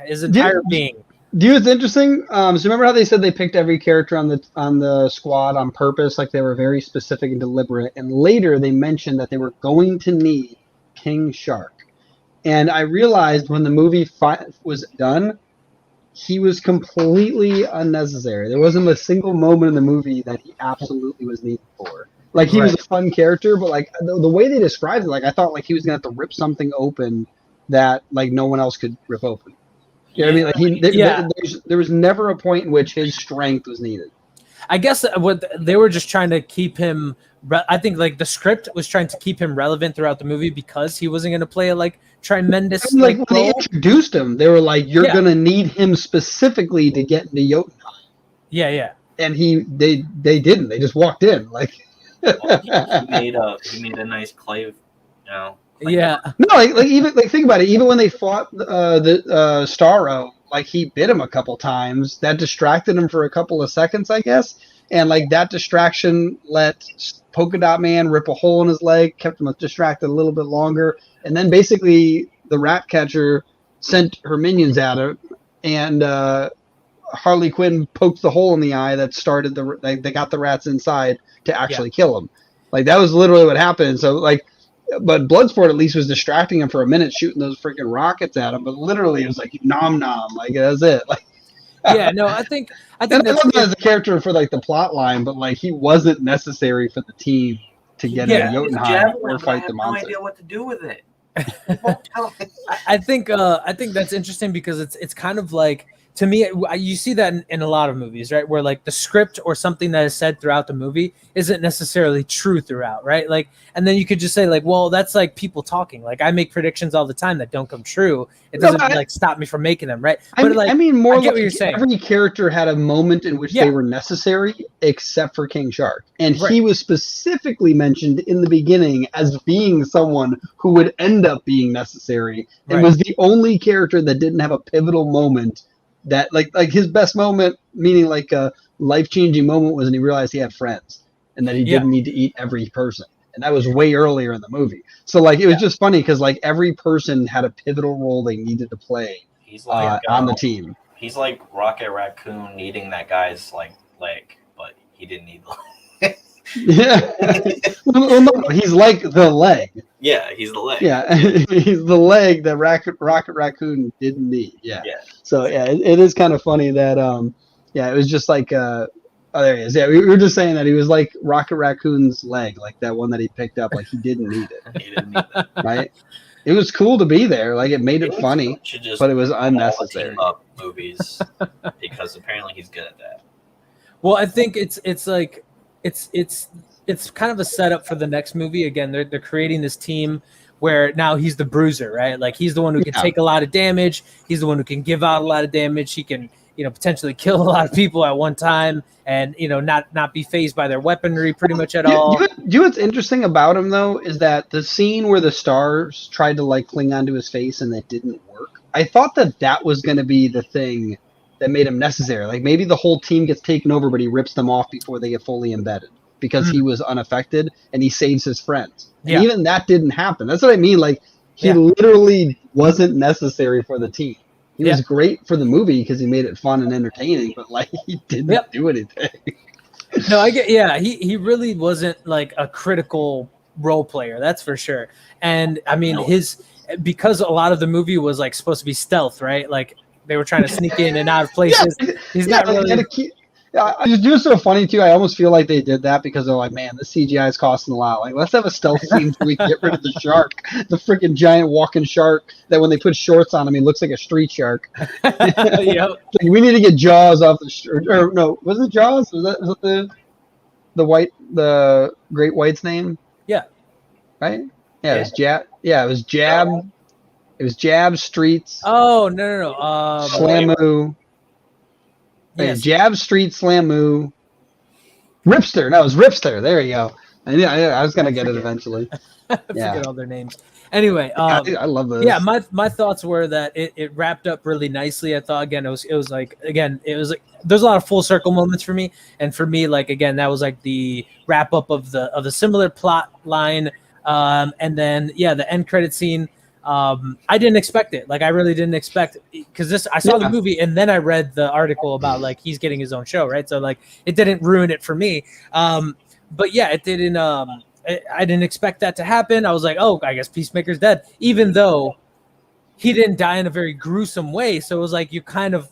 his entire being. Do you know what's interesting? So remember how they said they picked every character on the squad on purpose, like they were very specific and deliberate. And later they mentioned that they were going to need King Shark. And I realized when the movie was done, he was completely unnecessary. There wasn't a single moment in the movie that he absolutely was needed for. He was a fun character, but the way they described it, I thought he was gonna have to rip something open that no one else could rip open. You know what I mean? There was never a point in which his strength was needed. I guess what they were just trying to keep him. I think the script was trying to keep him relevant throughout the movie because he wasn't going to play a tremendous when they introduced him, they were you're going to need him specifically to get into Jotunheim. Yeah. And they didn't. They just walked in like. Well, he made a nice clay, Yeah. No, even think about it. Even when they fought the Starro, like he bit him a couple times. That distracted him for a couple of seconds, I guess. And like that distraction let Polka Dot Man rip a hole in his leg, kept him distracted a little bit longer, and then basically the rat catcher sent her minions at him, and Harley Quinn poked the hole in the eye that started they got the rats inside to actually kill him. Like that was literally what happened. So like. But Bloodsport at least was distracting him for a minute, shooting those freaking rockets at him. But literally, it was like nom nom, like that's it. Like, Yeah, no, I think and I love him as a character for like the plot line, but like he wasn't necessary for the team to get into Jotunheim or fight the monster. I have no idea what to do with it. I think that's interesting because it's kind of like, to me, you see that in a lot of movies, right? Where like the script or something that is said throughout the movie isn't necessarily true throughout, right? Like, and then you could just say like, well, that's like people talking. Like I make predictions all the time that don't come true. It doesn't like stop me from making them, right? I mean, more I get like what you're saying. Every character had a moment in which they were necessary, except for King Shark, and he was specifically mentioned in the beginning as being someone who would end up being necessary, and was the only character that didn't have a pivotal moment. That like his best moment, meaning like a life-changing moment, was when he realized he had friends and that he didn't need to eat every person, and that was way earlier in the movie. So like it was just funny because like every person had a pivotal role they needed to play. He's like on the team. He's like Rocket Raccoon needing that guy's like leg, but he didn't need the leg. Yeah, well, no, he's like the leg. Yeah, he's the leg. Yeah, he's the leg that Rocket Raccoon didn't need. Yeah. So yeah, it is kind of funny that it was just like oh, there he is. Yeah, we were just saying that he was like Rocket Raccoon's leg, like that one that he picked up. Like he didn't need it. He didn't need that. Right. It was cool to be there. Like it made it funny, but it was unnecessary. Team up movies because apparently he's good at that. Well, I think it's like it's kind of a setup for the next movie. Again, they're creating this team where now he's the bruiser, right? Like he's the one who can take a lot of damage. He's the one who can give out a lot of damage. He can, potentially kill a lot of people at one time and, not be fazed by their weaponry pretty much at all. Do you know what's interesting about him though, is that the scene where the stars tried to like cling onto his face and that didn't work. I thought that was going to be the thing that made him necessary. Like maybe the whole team gets taken over, but he rips them off before they get fully embedded because he was unaffected and he saves his friends. And even that didn't happen. That's what I mean. Like he literally wasn't necessary for the team. He was great for the movie because he made it fun and entertaining, but like he didn't do anything. No, I get. Yeah, he really wasn't like a critical role player. That's for sure. And I mean, because a lot of the movie was like supposed to be stealth, right? Like they were trying to sneak in and out of places. He's not really. It's just so funny too. I almost feel like they did that because they're like, man, this CGI is costing a lot. Like, let's have a stealth scene so we can get rid of the shark, the freaking giant walking shark that when they put shorts on him, he looks like a street shark. Like, we need to get Jaws off the or no, was it Jaws? Was that the great white's name? Yeah. Right? Yeah, it was Jab. Yeah, it was Jab. It was Jab, Streets. Oh no. Slamoo. Yes. Jab, Street, Slamoo, Ripster. No, it was Ripster. There you go. I was gonna get it eventually. I forget all their names. Anyway, I love those. Yeah, my thoughts were that it wrapped up really nicely. I thought again it was like there's a lot of full circle moments for me, and for me like again that was like the wrap up of the similar plot line, and then the end credit scene. I didn't expect it. Like I really didn't expect, because I saw the movie and then I read the article about like he's getting his own show, right? So like it didn't ruin it for me. But yeah, it didn't. I didn't expect that to happen. I was like, oh, I guess Peacemaker's dead, even though he didn't die in a very gruesome way. So it was like you kind of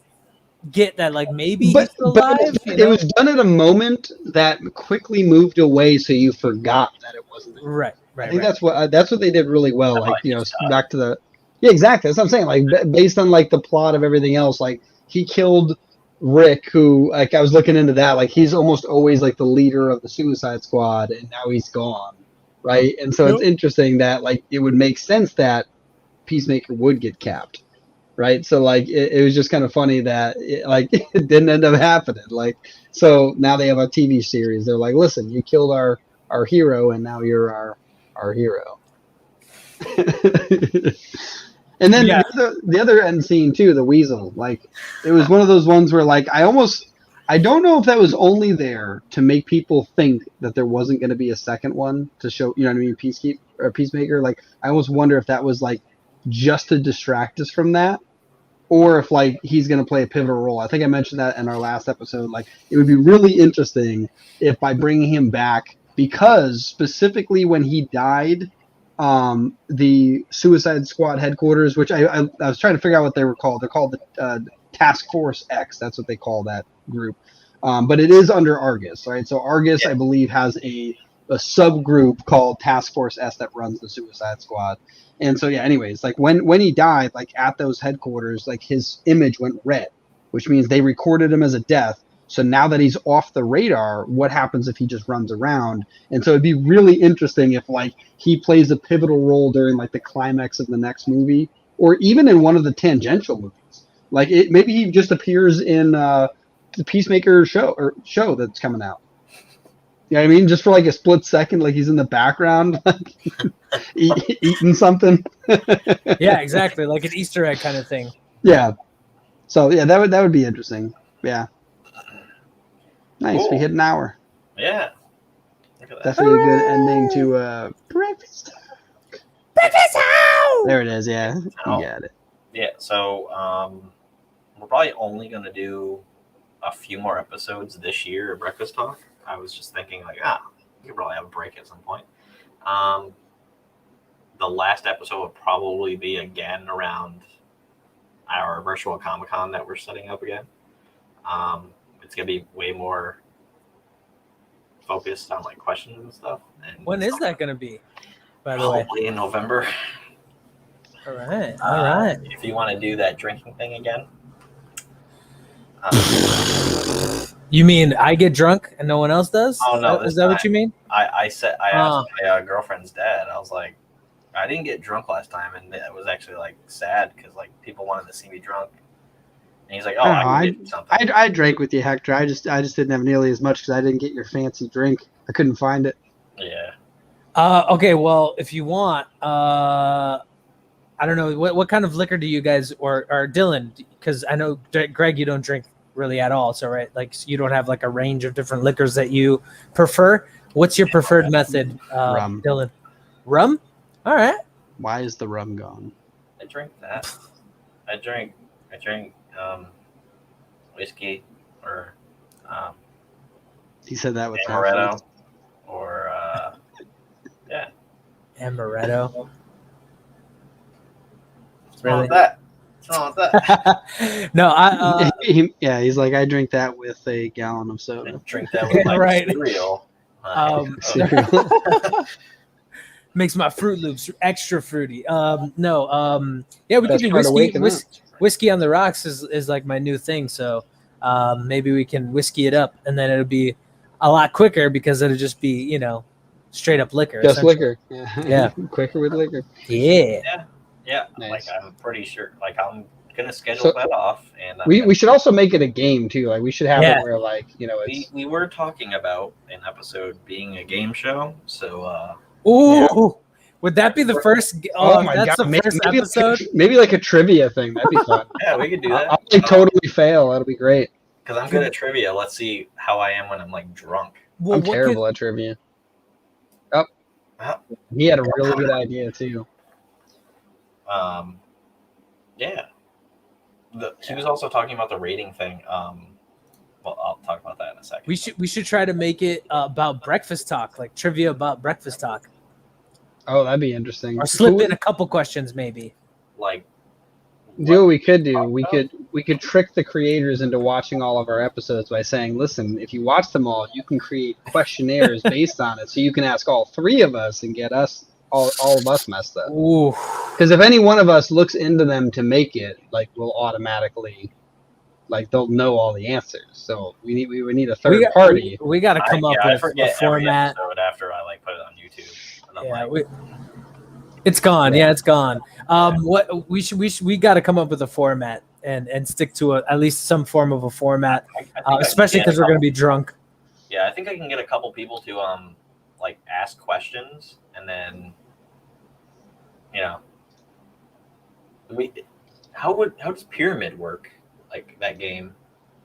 get that like maybe he's still alive. It was done at a moment that quickly moved away, so you forgot that it wasn't right. I think that's what they did really well. Like back to the exactly. That's what I'm saying. Like based on like the plot of everything else, like he killed Rick, who like I was looking into that. Like he's almost always like the leader of the Suicide Squad, and now he's gone, right? And so it's interesting that like it would make sense that Peacemaker would get capped. right? So like it was just kind of funny that it didn't end up happening. Like so now they have a TV series. They're like, listen, you killed our hero, and now you're our hero. And then Yeah. the other end scene too, the weasel. Like it was one of those ones where like I don't know if that was only there to make people think that there wasn't going to be a second one to show, you know what I mean, Peacemaker. Like I almost wonder if that was like just to distract us from that, or if like he's going to play a pivotal role. I think I mentioned that in our last episode. Like it would be really interesting if by bringing him back, because specifically when he died, the Suicide Squad headquarters, which I was trying to figure out what they were called. They're called the Task Force X. That's what they call that group. But it is under Argus, right? So Argus, Yeah. I believe, has a subgroup called Task Force S that runs the Suicide Squad. And so, yeah, anyways, like when he died, like at those headquarters, like his image went red, which means they recorded him as a death. So now that he's off the radar, what happens if he just runs around? And so it'd be really interesting if like he plays a pivotal role during like the climax of the next movie, or even in one of the tangential movies. Like maybe he just appears in the Peacemaker show that's coming out. You know what I mean? Just for like a split second, like he's in the background, like, eating something. Yeah, exactly. Like an Easter egg kind of thing. Yeah. So yeah, that would be interesting. Yeah. Nice. Cool. We hit an hour. Yeah. Look at that. Definitely a good ending to breakfast. There it is. Yeah, you got it. Yeah, so we're probably only going to do a few more episodes this year of Breakfast Talk. I was just thinking, like, we could probably have a break at some point. The last episode will probably be again around our virtual Comic-Con that we're setting up again. It's going to be way more focused on, like, questions and stuff. And When is that going to be, by the way? Probably in November. All right. All right. If you want to do that drinking thing again. You mean I get drunk and no one else does? Oh, no. Is that what you mean? I asked my girlfriend's dad. I was like, I didn't get drunk last time, and it was actually like sad because like people wanted to see me drunk. And he's like, "Oh, I can get something." I drank with you, Hector. I just didn't have nearly as much because I didn't get your fancy drink. I couldn't find it. Yeah. Okay. Well, if you want, I don't know what kind of liquor do you guys or Dylan? Because I know Greg, you don't drink really at all. So right, like you don't have like a range of different liquors that you prefer. What's your preferred method, Rum. Dylan? Rum. All right. Why is the rum gone? I drink that. I drink whiskey or He said that with amaretto or yeah. Amaretto. What's wrong with that? What's wrong with that? No, he's like, I drink that with a gallon of soda. I drink that with my Right. cereal. Cereal. makes my Fruit Loops extra fruity. Yeah, we could do part of waking up. Whiskey on the rocks is like my new thing. So maybe we can whiskey it up, and then it'll be a lot quicker because it'll just be straight up liquor. Just essentially. liquor. Yeah. Quicker with liquor. Yeah. Yeah. Nice. Like I'm pretty sure. Like I'm gonna schedule that off, and we should also make it a game too. Like we should have Yeah. it where like it's we were talking about an episode being a game show. So Ooh, would that be the first? oh my that's god, the first episode. maybe like a trivia thing. That'd be fun. yeah, we could do that. I'll like totally fail. That'll be great. Because I'm good at trivia. Let's see how I am when I'm like drunk. Well, I'm terrible at trivia. Oh, he had a really good idea too. Yeah. He was also talking about the rating thing. Well, I'll talk about that in a second. We should try to make it about breakfast talk, like trivia about breakfast talk, Oh, that'd be interesting. or slip in a couple questions maybe. Like, Do what we could do. We could trick the creators into watching all of our episodes by saying, "Listen, if you watch them all, you can create questionnaires based on it, so you can ask all three of us and get us all of us messed up." Ooh, Because if any one of us looks into them to make it, like we'll automatically, like they'll know all the answers. So we need a third party. We got to come up I with forget a format. every episode after I like put it on YouTube. And I'm Yeah, like, It's gone. Yeah, it's gone. What we got to come up with a format and stick to at least some form of a format, I think especially because we're going to be drunk. Yeah, I think I can get a couple people to like ask questions, and then how does Pyramid work? Like that game,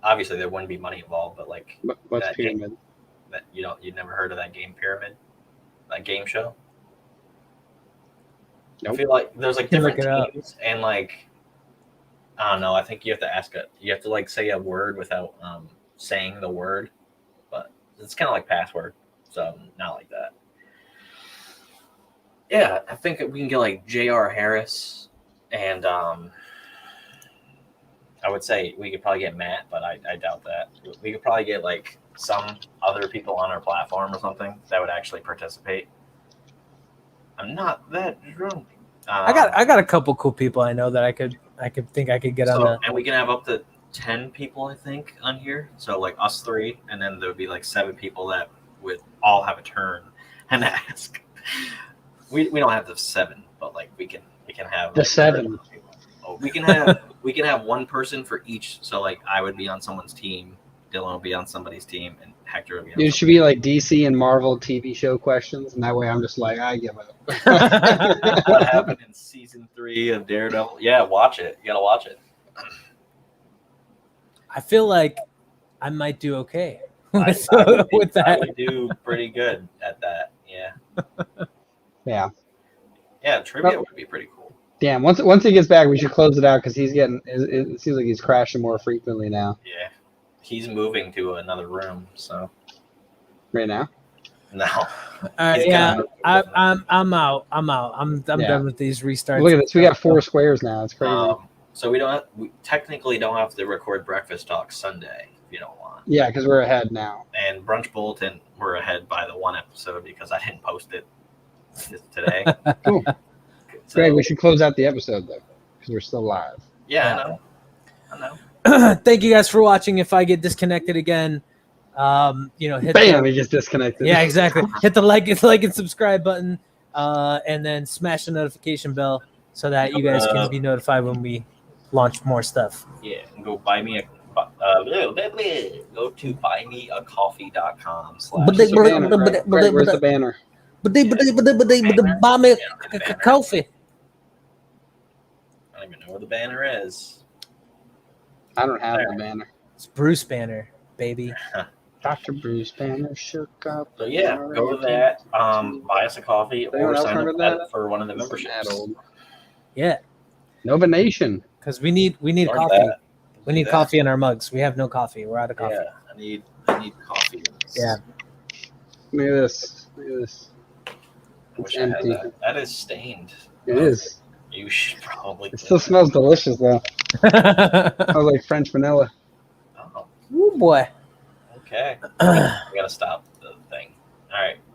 obviously there wouldn't be money involved, but like What's that Pyramid? game, that you'd never heard of that game Pyramid, that game show. Nope. I feel like there's like Can different look it up. teams, and like I don't know. I think you have to you have to like say a word without saying the word, but it's kind of like password, so not like that. Yeah, I think we can get like J.R. Harris, and I would say we could probably get Matt, but I doubt that. We could probably get like some other people on our platform or something that would actually participate. I'm not that drunk. I got a couple cool people I know that I could get on the. And we can have up to 10 people, I think, on here. So like us three, and then there would be like 7 people that would all have a turn and ask. We don't have the 7, but like we can have The like, 7. Oh, we can have one person for each. So like I would be on someone's team, Dylan would be on somebody's team, and Hector would be on It should be like DC and Marvel TV show questions, and that way I'm just like, I give up. What happened in season 3 of Daredevil? Yeah, watch it. You gotta watch it. I feel like I might do okay with I that. would do pretty good at that. Yeah. Yeah. Yeah, trivia would be pretty cool. Damn. Once he gets back, we should close it out because he's getting. It seems like he's crashing more frequently now. Yeah. He's moving to another room, so Right now. no. Yeah, I'm out. I'm Yeah. done with these restarts. Look at this. We got 4 squares now. It's crazy. So we technically don't have to record Breakfast Talk Sunday if you don't want. Yeah, because we're ahead now. And Brunch Bulletin, we're ahead by the 1 episode because I didn't post it today. Cool. So, Greg, we should close out the episode though, because we're still live. yeah, I know. Thank you guys for watching. If I get disconnected again, hit Bam! He gets disconnected. yeah, exactly. Hit the like and subscribe button, and then smash the notification bell so that you guys can be notified when we launch more stuff. Yeah, and go buy me go to buymeacoffee.com/. Greg, where's the banner? Buy me a coffee. I don't even know where the banner is. I don't have the banner. It's Bruce Banner, baby. Dr. Bruce Banner shook up. So yeah, go to that. Buy us a coffee or Anyone else sign heard up of that? for one of the This is memberships. that old. Yeah, Nova Nation. because we need Learn coffee. that. We need that. coffee in our mugs. We have no coffee. We're out of coffee. Yeah, I need coffee. Yeah. Look at this. Look at this. I wish It's I had empty. that. That is stained. It is. You should probably. It still smells delicious though. Smells like French vanilla. Oh, Oh boy. okay. I gotta stop the thing. All right.